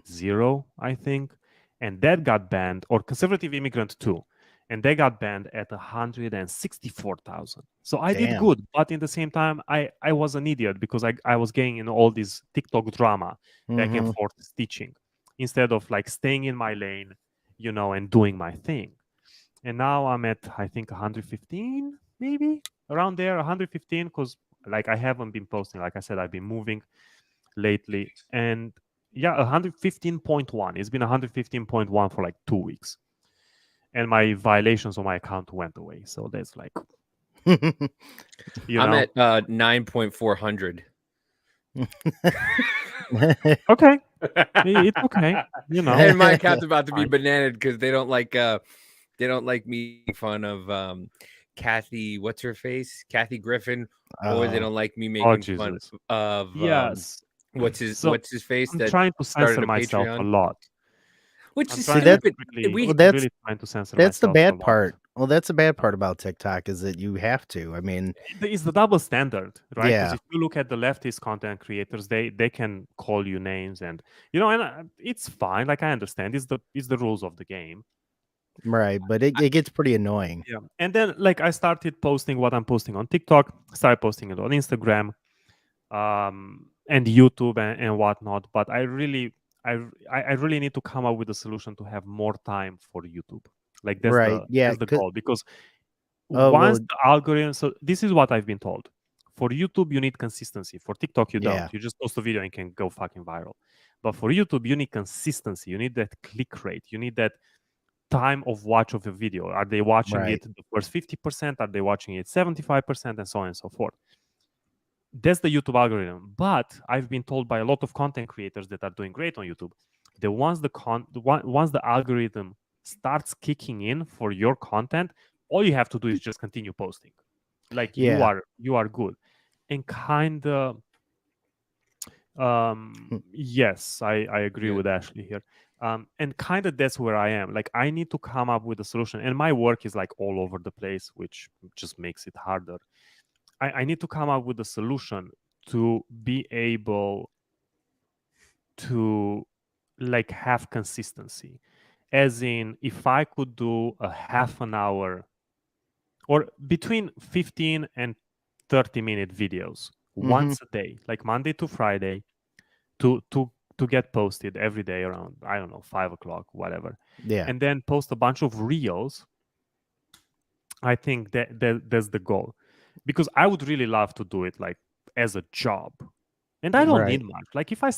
0, I think, and that got banned, or conservative immigrant 2, and they got banned at 164,000. So I did good, but in the same time, I was an idiot because I was getting in all this TikTok drama back and forth stitching instead of like staying in my lane, and doing my thing. And now I'm at, I think, 115, maybe around there, 115, because like I haven't been posting. Like I said, I've been moving lately, and yeah, 115.1. It's been 115.1 for like 2 weeks, and my violations on my account went away. So that's like, I'm at 9.400. Okay, it's okay. And my account's about to be bananaed because they don't like me making fun of Kathy, what's her face? Kathy Griffin, or they don't like me making fun of what's his face? I'm trying to censor myself a lot. Which is stupid. Really trying to censor that's the myself bad a lot. part. Well, that's the bad part about TikTok is that you have to. I mean, it's the double standard, right? Yeah. Because if you look at the leftist content creators, they can call you names, and and it's fine. Like I understand, it's the rules of the game. Right, but it gets pretty annoying. Yeah, and then like I started posting what I'm posting on TikTok, started posting it on Instagram, and YouTube and whatnot. But I I really need to come up with a solution to have more time for YouTube. Like Right. that's the goal, because Oh, once well, the algorithm. So this is what I've been told. For YouTube, you need consistency. For TikTok, you Yeah. don't. You just post a video and can go fucking viral. But for YouTube, you need consistency. You need that click rate. You need that time of watch of a video. Are they watching Right. it the first 50%? Are they watching it 75%? And so on and so forth. That's the YouTube algorithm. But I've been told by a lot of content creators that are doing great on YouTube that once the algorithm starts kicking in for your content, all you have to do is just continue posting. Like you are good. And kind of yes, I agree with Ashley here. And kind of that's where I am. Like I need to come up with a solution, and my work is like all over the place, which just makes it harder. I need to come up with a solution to be able to like have consistency. As in, if I could do a half an hour or between 15 and 30-minute videos once a day, like Monday to Friday, to get posted every day around, I don't know, 5 o'clock, whatever. Yeah. And then post a bunch of reels. I think that's the goal, because I would really love to do it like as a job, and I don't need much. Like if I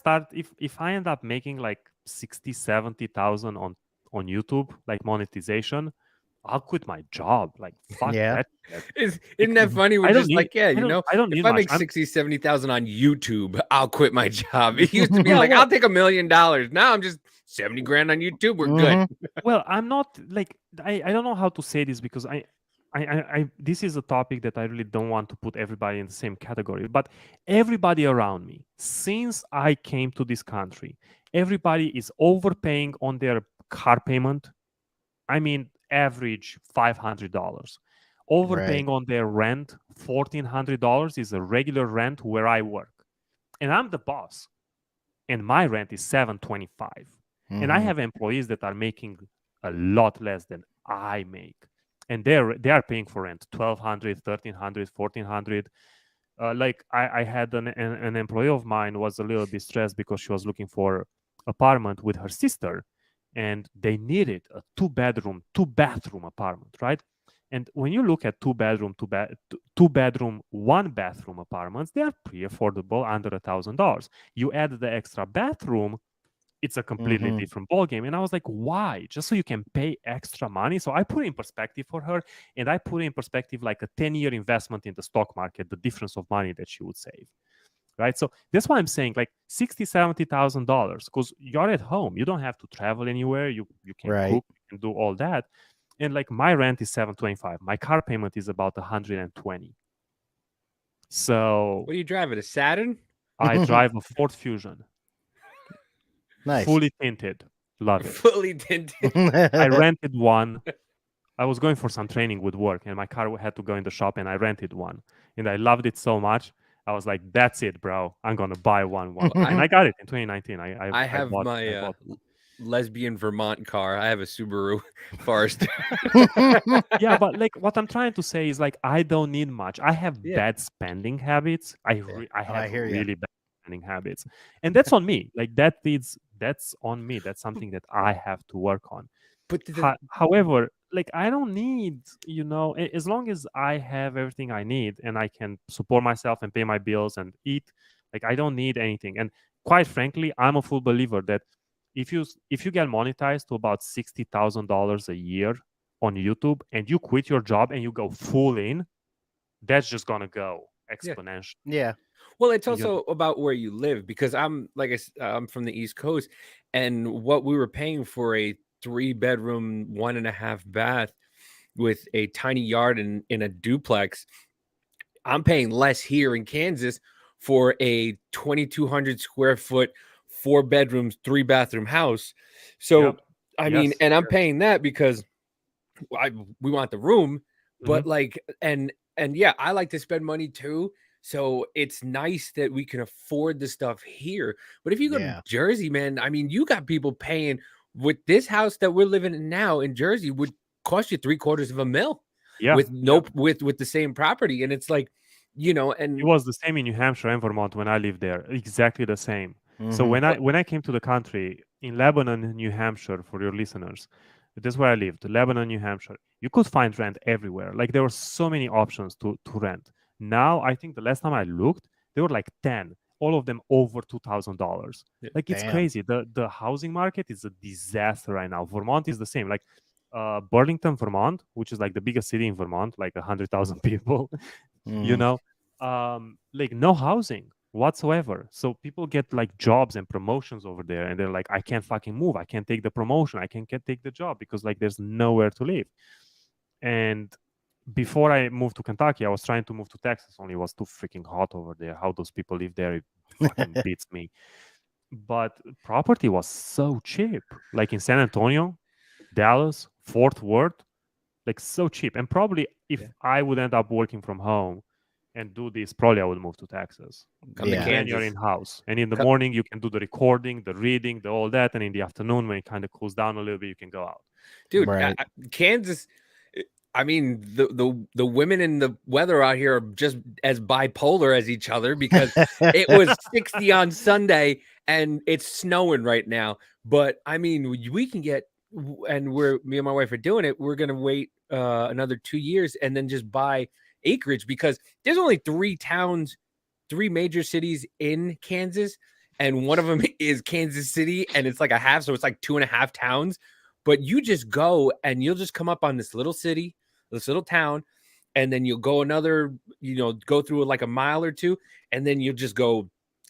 end up making like 60,000-70,000 on YouTube, like monetization, I'll quit my job. Like fuck that. Isn't that funny? We're just like, I don't need if I much. make 60,000-70,000 on YouTube, I'll quit my job. It used to be like, I'll take $1 million. Now I'm just 70 grand on YouTube. We're good. Well, I'm not like I don't know how to say this, because I this is a topic that I really don't want to put everybody in the same category, but everybody around me, since I came to this country, everybody is overpaying on their car payment. I mean, average $500. Overpaying on their rent, $1,400 is a regular rent where I work. And I'm the boss. And my rent is $725. And I have employees that are making a lot less than I make. And they are paying for rent, $1,200, $1,300, $1,400. Like I had an employee of mine was a little bit stressed because she was looking for apartment with her sister, and they needed a two bathroom apartment, right? And when you look at two bedroom, one bathroom apartments, they are pretty affordable, under $1,000. You add the extra bathroom, it's a completely different ballgame. And I was like, why? Just so you can pay extra money? So I put it in perspective for her, and I put it in perspective like a 10-year investment in the stock market, the difference of money that she would save. Right? So that's why I'm saying like $60,000-$70,000, because you're at home. You don't have to travel anywhere. You can cook, you can do all that. And like my rent is $725. My car payment is about $120. So what are you driving? A Saturn? I drive a Ford Fusion. Nice. Fully tinted. Love it. Fully tinted. I rented one. I was going for some training with work, and my car had to go in the shop, and I rented one. And I loved it so much. I was like, that's it, bro. I'm going to buy one. And I got it in 2019. I have bought, my lesbian Vermont car. I have a Subaru Forester. Yeah, but like what I'm trying to say is like, I don't need much. I have bad spending habits. I have really bad spending habits. And that's on me. Like that's on me. That's something that I have to work on. But however, like I don't need, as long as I have everything I need and I can support myself and pay my bills and eat, like I don't need anything. And quite frankly, I'm a full believer that if you get monetized to about $60,000 a year on YouTube and you quit your job and you go full in, that's just gonna go exponential. Yeah. Well, it's also about where you live, because I'm I'm from the East Coast, and what we were paying for a 3-bedroom, 1.5 bath with a tiny yard in a duplex, I'm paying less here in Kansas for a 2,200 square foot, 4 bedrooms, 3 bathroom house. So, I mean, and I'm paying that because we want the room, but like, and yeah, I like to spend money too. So it's nice that we can afford the stuff here. But if you go to Jersey, man, I mean, you got people paying with this house that we're living in now in Jersey would cost you $750,000. Yeah. With the same property. And it's like, and it was the same in New Hampshire and Vermont when I lived there. Exactly the same. So when I came to the country in Lebanon, New Hampshire, for your listeners, that's where I lived, Lebanon, New Hampshire. You could find rent everywhere. Like there were so many options to rent. Now I think the last time I looked, there were like 10, all of them over $2,000. Like it's crazy. The housing market is a disaster right now. Vermont is the same. Like Burlington, Vermont, which is like the biggest city in Vermont, like 100,000 people. You know, like no housing whatsoever. So people get like jobs and promotions over there, and they're like, I can't fucking move. I can't take the promotion. I can't take the job because like there's nowhere to live. And before I moved to Kentucky, I was trying to move to Texas. Only it was too freaking hot over there. How those people live there, it fucking beats me. But property was so cheap. Like in San Antonio, Dallas, Fort Worth, like so cheap. And probably if I would end up working from home and do this, probably I would move to Texas. Then you're in house, and in the morning you can do the recording, the reading, the all that, and in the afternoon when it kind of cools down a little bit, you can go out. Dude, Kansas. I mean, the women and the weather out here are just as bipolar as each other because it was 60 on Sunday and it's snowing right now. But I mean, we can get, and me and my wife are doing it. We're gonna wait another 2 years and then just buy acreage because there's only 3 major cities in Kansas, and one of them is Kansas City, and it's like a half, so it's like 2.5 towns. But you just go and you'll just come up on this little city, this little town, and then you'll go another, go through like a mile or two, and then you'll just go,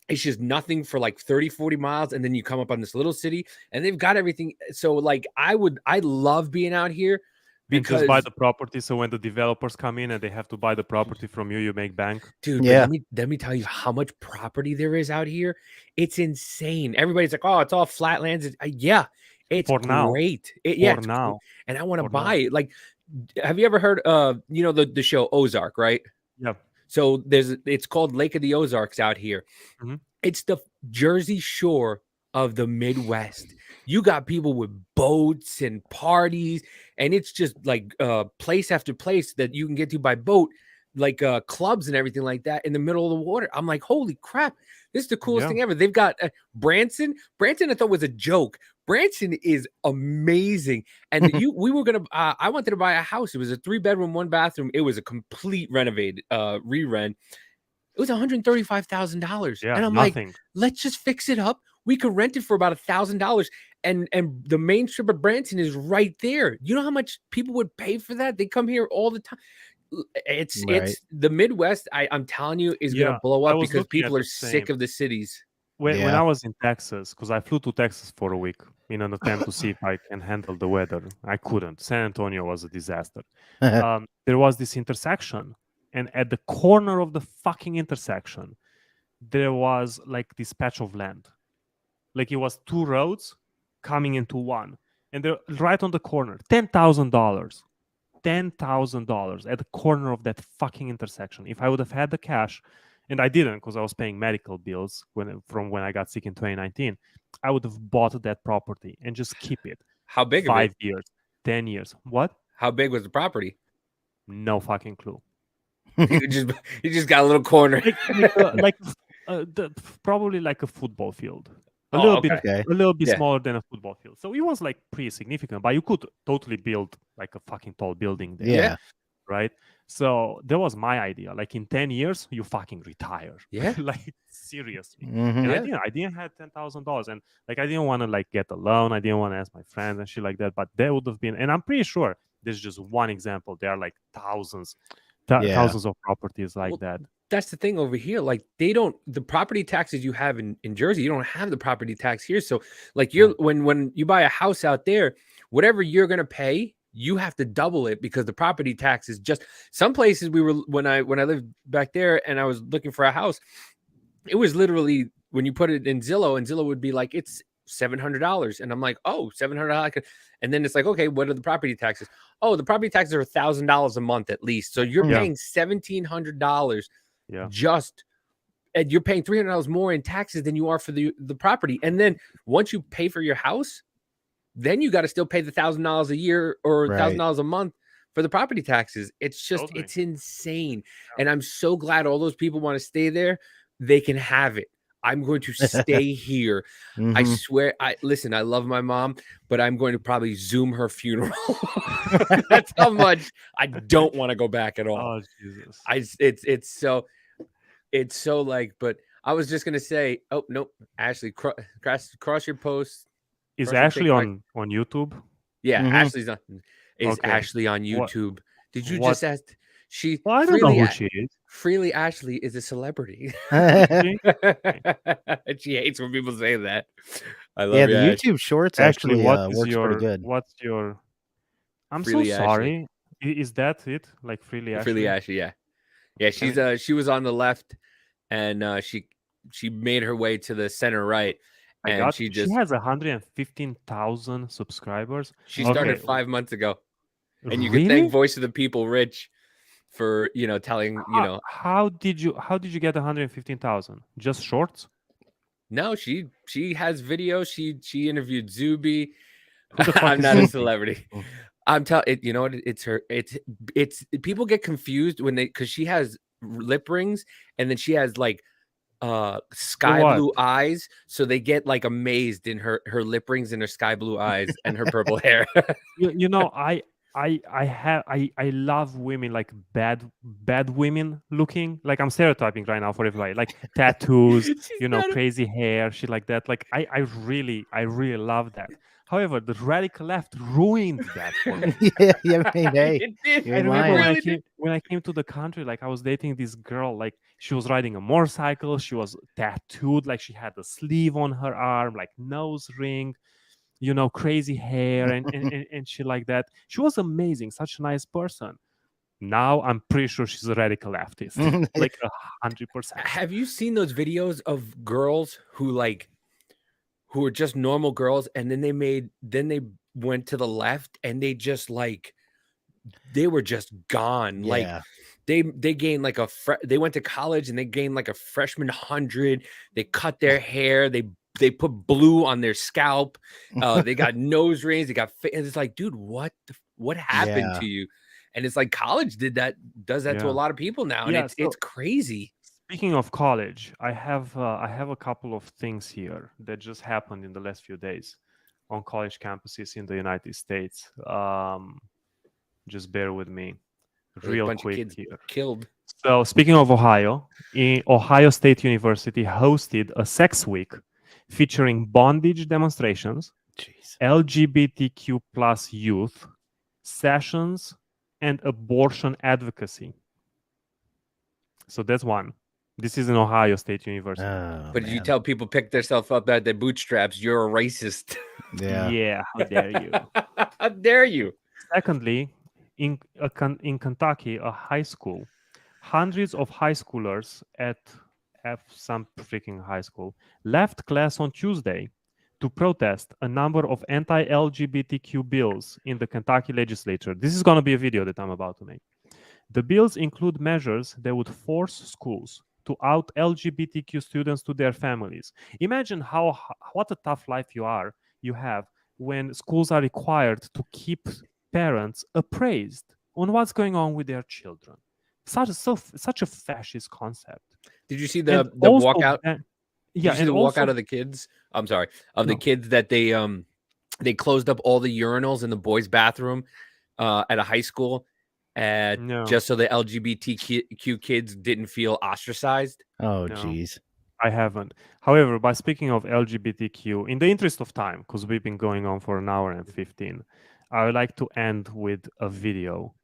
it's just nothing for like 30-40 miles, and then you come up on this little city, and they've got everything. So like I love being out here because and just buy the property, so when the developers come in and they have to buy the property from you, you make bank. Dude, let me tell you how much property there is out here. It's insane. Everybody's like, oh, it's all flatlands. It's for great. Now. And I want to buy it. Like, have you ever heard the show Ozark, right? Yeah. So it's called Lake of the Ozarks out here. Mm-hmm. It's the Jersey Shore of the Midwest. You got people with boats and parties, and it's just like place after place that you can get to by boat, like clubs and everything like that in the middle of the water. I'm like, holy crap, this is the coolest thing ever. They've got Branson. Branson I thought was a joke. Branson is amazing. And we were gonna I wanted to buy a house. It was a 3-bedroom, 1-bathroom. It was a complete renovated re-rent. It was $135,000. Yeah, and I'm nothing. like, let's just fix it up. We could rent it for about $1,000. And the main strip of Branson is right there. You know how much people would pay for that? They come here all the time. It's the Midwest. I'm telling you, is going to blow up because people are sick of the cities. When I was in Texas, because I flew to Texas for a week in an attempt to see if I can handle the weather. I couldn't. San Antonio was a disaster. There was this intersection, and at the corner of the fucking intersection, there was like this patch of land. Like it was 2 roads coming into one, and they're right on the corner. $10,000 at the corner of that fucking intersection. If I would have had the cash, and I didn't because I was paying medical bills from when I got sick in 2019, I would have bought that property and just keep it. How big? 5 years, 10 years. What? How big was the property? No fucking clue. you just got a little corner, probably like a football field. A little bit smaller than a football field. So it was like pretty significant, but you could totally build like a fucking tall building there. Yeah. Right. So that was my idea. Like in 10 years, you fucking retire. Yeah. Like seriously. Mm-hmm. And I didn't have $10,000, and like I didn't want to like get a loan. I didn't want to ask my friends and shit like that. But that would have been, and I'm pretty sure this is just one example. There are like thousands of properties like that. That's the thing over here. Like the property taxes you have in Jersey, you don't have the property tax here. So like when you buy a house out there, whatever you're going to pay, you have to double it because the property tax is just some places when I lived back there and I was looking for a house, it was literally when you put it in Zillow, and Zillow would be like, it's $700. And I'm like, oh, $700. And then it's like, okay, what are the property taxes? Oh, the property taxes are $1,000 a month at least. So you're paying $1,700. And you're paying $300 more in taxes than you are for the property. And then once you pay for your house, then you got to still pay the $1,000 a year or $1,000 a month for the property taxes. It's just, it's insane. And I'm so glad all those people want to stay there. They can have it. I'm going to stay here. I swear. I love my mom, but I'm going to probably Zoom her funeral. That's how much I don't want to go back at all. Oh Jesus! It's so like. But I was just gonna say, oh nope, Ashley, cross your post. Is Ashley on YouTube? Yeah, Ashley's on. Is Okay. Ashley on YouTube? Did you what- just ask? She Well, I don't know who she is. Freely Ashley is a celebrity. She hates when people say that. I love the you, YouTube Shorts Actually, actually works pretty good. What's your? I'm Freely so sorry. Is that it? Like Freely Ashley? Freely Ashley, yeah. She's she was on the left, and she made her way to the center right, and she has 115,000 subscribers. She started 5 months ago, and you Really? can thank Voice of the People, Rich, for telling How did you get 115,000? Just shorts? No, she has videos. She interviewed Zuby. Who the fuck I'm is not a Zuby? celebrity. I'm telling it. You know what? It's her. It's people get confused when because she has lip rings and then she has like sky blue eyes, so they get like amazed in her lip rings and her sky blue eyes and her purple hair. I love women like bad women looking. Like I'm stereotyping right now for everybody. Like tattoos, crazy hair, shit like that. Like I really love that. However, the radical left ruined that for me. Hey, I remember when I came to the country, like I was dating this girl, like she was riding a motorcycle, she was tattooed, like she had a sleeve on her arm, like nose ring, crazy hair and shit like that. She was amazing, such a nice person. Now I'm pretty sure she's a radical leftist, like 100%. Have you seen those videos of girls who are just normal girls, and then they went to the left, and they just they were just gone. Yeah. Like they gained like they went to college and they gained like a freshman 100. They cut their hair. They put blue on their scalp. They got nose rings. They got. And it's like, dude, what happened to you? And it's like college does that to a lot of people now, and it's crazy. Speaking of college, I have a couple of things here that just happened in the last few days on college campuses in the United States. Just bear with me, real quick here. Killed. So speaking of Ohio, Ohio State University hosted a sex week featuring bondage demonstrations, LGBTQ plus youth sessions, and abortion advocacy. So that's one. This is in Ohio State University. But did you tell people pick themselves up at their bootstraps? You're a racist. Yeah. How dare you? How dare you? Secondly, in Kentucky, a high school, hundreds of high schoolers at some freaking high school left class on Tuesday to protest a number of anti-LGBTQ bills in the Kentucky legislature. This is going to be a video that I'm about to make. The bills include measures that would force schools to out LGBTQ students to their families. Imagine what a tough life you have when schools are required to keep parents appraised on what's going on with their children. Such a fascist concept. Did you see the walkout? Yeah, and the walkout of the kids. I'm sorry, the kids that they closed up all the urinals in the boys' bathroom at a high school. Just so the LGBTQ kids didn't feel ostracized. Oh, geez. I haven't. However, by speaking of LGBTQ, in the interest of time, because we've been going on for an hour and 15, I would like to end with a video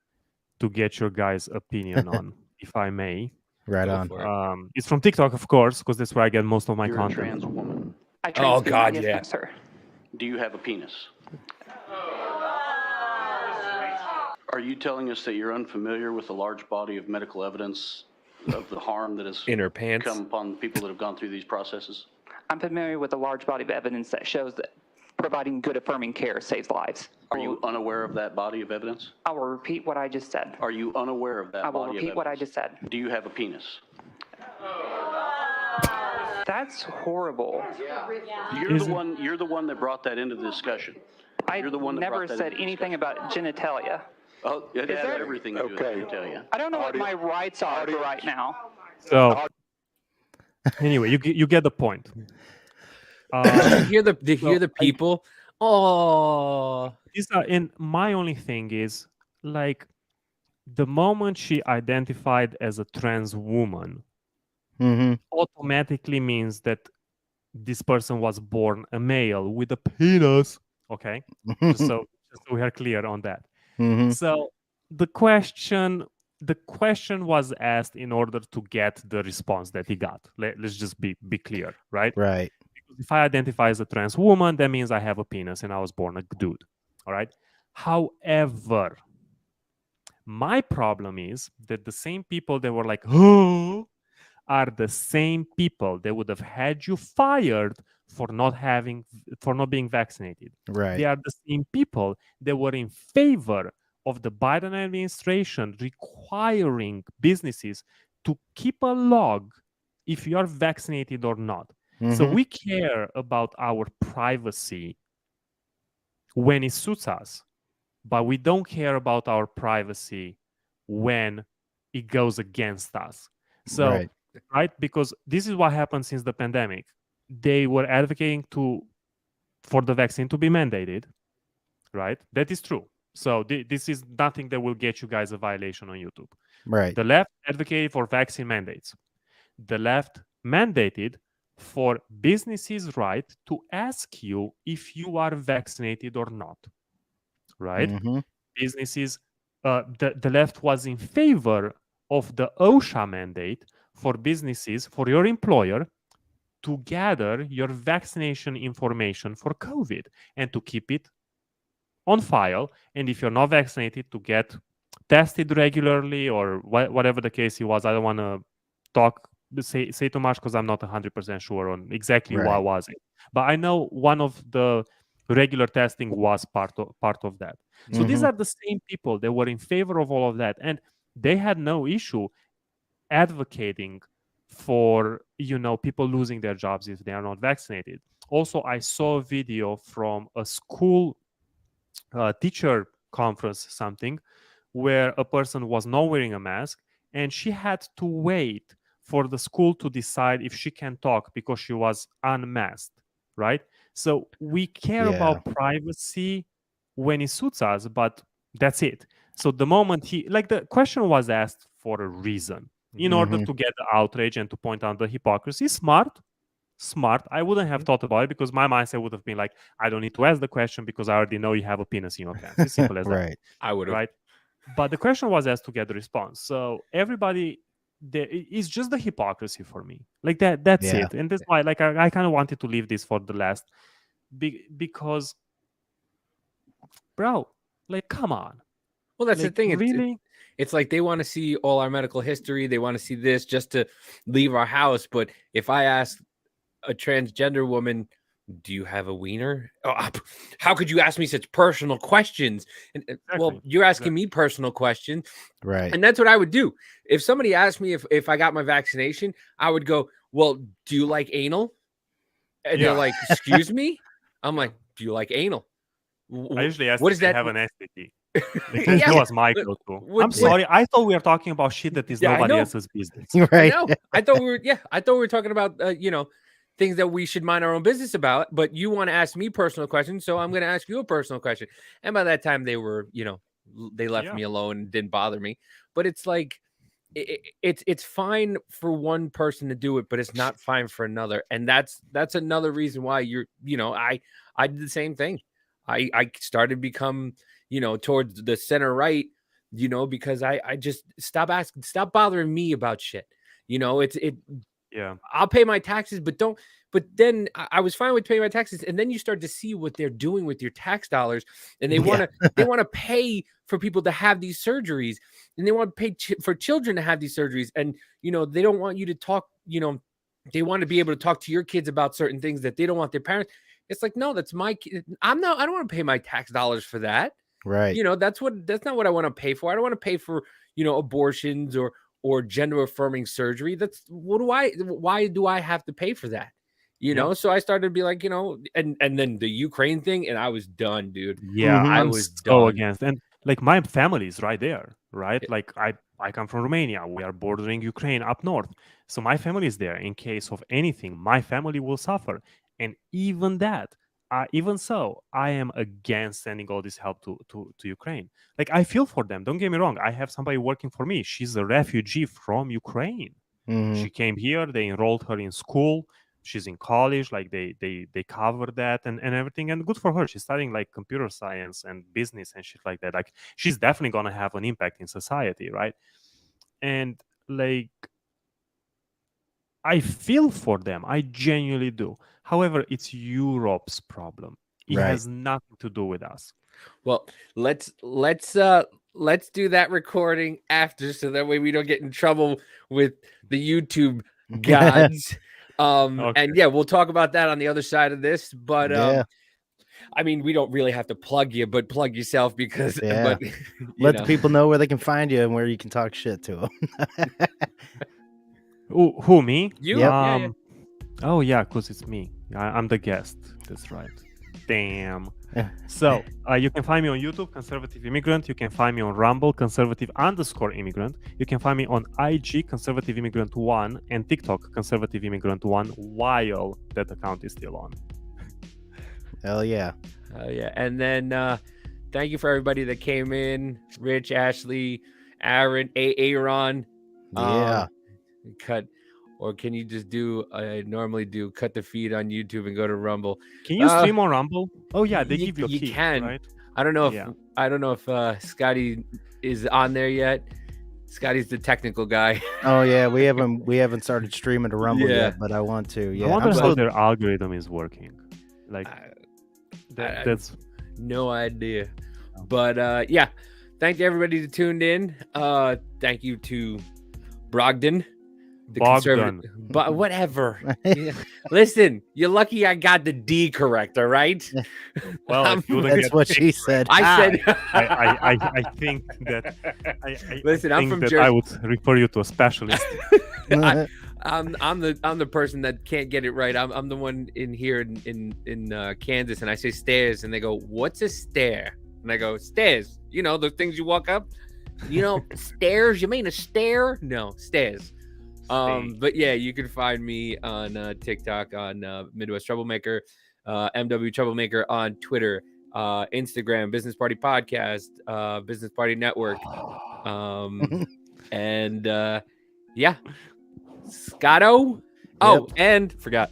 to get your guys' opinion on, if I may. Right on. It's from TikTok, of course, because that's where I get most of my You're content. a trans woman. Oh, God, yeah. Sir. Do you have a penis? Are you telling us that you're unfamiliar with the large body of medical evidence of the harm that has in her pants come upon people that have gone through these processes? I'm familiar with a large body of evidence that shows that providing good affirming care saves lives. Are you unaware of that body of evidence? I will repeat what I just said. Are you unaware of that body of evidence? I will repeat what I just said. Do you have a penis? That's horrible. You're the one that brought that into the discussion. I never said anything about genitalia. Oh, it has everything to do with genitalia. I don't know what my rights are for right now. So Anyway, you get the point. To hear the people. And my only thing is, like, the moment she identified as a trans woman, automatically means that this person was born a male with a penis. Okay, just so we are clear on that. So the question was asked in order to get the response that he got. Let's just be clear, right? Right. Because if I identify as a trans woman, that means I have a penis and I was born a dude. All right. However, my problem is that the same people that were like, oh, are the same people that would have had you fired for not being vaccinated. Right. They are the same people that were in favor of the Biden administration requiring businesses to keep a log if you are vaccinated or not. So we care about our privacy when it suits us, but we don't care about our privacy when it goes against us. So, right? Because this is what happened since the pandemic. They were advocating for the vaccine to be mandated, right? That is true. So this is nothing that will get you guys a violation on YouTube. Right. The left advocated for vaccine mandates. The left mandated for businesses' right to ask you if you are vaccinated or not, right? Businesses, the left was in favor of the OSHA mandate for businesses, for your employer, to gather your vaccination information for COVID and to keep it on file. And if you're not vaccinated, to get tested regularly or whatever the case was. I don't want to say too much because I'm not 100% sure on exactly what was it. But I know one of the regular testing was part of that. So these are the same people that were in favor of all of that, and they had no issue advocating for people losing their jobs if they are not vaccinated. Also, I saw a video from a school teacher conference, something, where a person was not wearing a mask and she had to wait for the school to decide if she can talk because she was unmasked, right? So we care about privacy when it suits us, but that's it. So the moment the question was asked for a reason, in order to get the outrage and to point out the hypocrisy. Smart. I wouldn't have thought about it because my mindset would have been like, I don't need to ask the question because I already know you have a penis in your pants. It's simple as that. Right. I would have. Right. But the question was asked to get the response. So everybody, it's just the hypocrisy for me. Like that's it. And that's why I kind of wanted to leave this for the last because, bro, like, come on. Well, that's like, the thing. Really? It's like they want to see all our medical history. They want to see this just to leave our house. But if I ask a transgender woman, do you have a wiener? Oh, how could you ask me such personal questions? And well, you're asking me personal questions. Right. And that's what I would do. If somebody asked me if I got my vaccination, I would go, well, do you like anal? And they're like, excuse me? I'm like, do you like anal? I usually ask what if is they that? have an STD. That was my go-to. I'm sorry. I thought we were talking about shit that is nobody else's business. Right. I know. I thought we were talking about things that we should mind our own business about. But you want to ask me personal questions, so I'm going to ask you a personal question. And by that time, they were, they left me alone and didn't bother me. But it's like, it's fine for one person to do it, but it's not fine for another. And that's another reason why I did the same thing. I started to become, towards the center right, because I just stop bothering me about shit. I'll pay my taxes, but then I was fine with paying my taxes. And then you start to see what they're doing with your tax dollars. And they want to pay for people to have these surgeries, and they want to pay for children to have these surgeries. And, they don't want you to talk, they want to be able to talk to your kids about certain things that they don't want their parents. It's like, no, that's my kid. I don't want to pay my tax dollars for that. Right. That's not what I want to pay for. I don't want to pay for, abortions or gender affirming surgery. Why do I have to pay for that? So I started to be like, and then the Ukraine thing, and I was done, dude. Yeah, I I'm was so done. against. And like, my family is right there, right? Like I I come from Romania. We are bordering Ukraine up north. So my family is there. In case of anything, my family will suffer. And even that, even so, I am against sending all this help to Ukraine. Like, I feel for them. Don't get me wrong. I have somebody working for me. She's a refugee from Ukraine. Mhm. She came here. They enrolled her in school. She's in college. Like they cover that and everything. And good for her. She's studying like computer science and business and shit like that. Like, she's definitely gonna have an impact in society, right? And like, I feel for them. I genuinely do. However, it's Europe's problem. It Right. has nothing to do with us. Well, let's do that recording after, so that way we don't get in trouble with the YouTube gods. Okay. And yeah, we'll talk about that on the other side of this. But Yeah. I mean, we don't really have to plug you, but plug yourself, because Yeah. but Let the people know where they can find you and where you can talk shit to them. Who, me? You? Yep. Yeah. Oh yeah, because it's me. I'm the guest. That's right. Damn. So you can find me on YouTube, Conservative Immigrant. You can find me on Rumble, Conservative_Immigrant. You can find me on IG, Conservative Immigrant 1, and TikTok, Conservative Immigrant 1, while that account is still on. Hell yeah. Yeah. And then thank you for everybody that came in. Rich, Ashley, Aaron, Aaron. Yeah. Cut. Or can you just do, I normally do, cut the feed on YouTube and go to Rumble? Can you stream on Rumble? Oh yeah, they give you a key, can. right? I don't know if Scotty is on there yet. Scotty's the technical guy. Oh yeah, we haven't started streaming to Rumble yet, but I want to. Yeah. I wonder how their algorithm is working. Like that's no idea. But yeah, thank you everybody that tuned in. Thank you to Brogdon. But whatever. Listen, you're lucky I got the D correct. All right. Well, that's what she said. I said. I think that. Listen, I'm from Jersey. I would refer you to a specialist. I'm the person that can't get it right. I'm the one in here in Kansas, and I say stairs, and they go, "What's a stair?" And I go, "Stairs. You know, the things you walk up. You know, stairs. You mean a stair? No, stairs." But yeah, you can find me on TikTok on Midwest Troublemaker, MW Troublemaker on Twitter, Instagram, Business Party Podcast, Business Party Network, and yeah, Scotto. Oh, and forgot,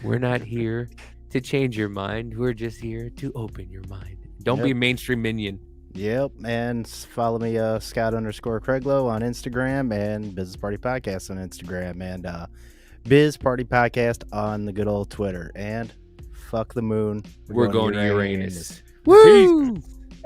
we're not here to change your mind. We're just here to open your mind. Don't be a mainstream minion. Yep, and follow me, Scott_Craiglow on Instagram, and Business Party Podcast on Instagram, and Biz Party Podcast on the good old Twitter. And fuck the moon. We're going to Uranus. Woo!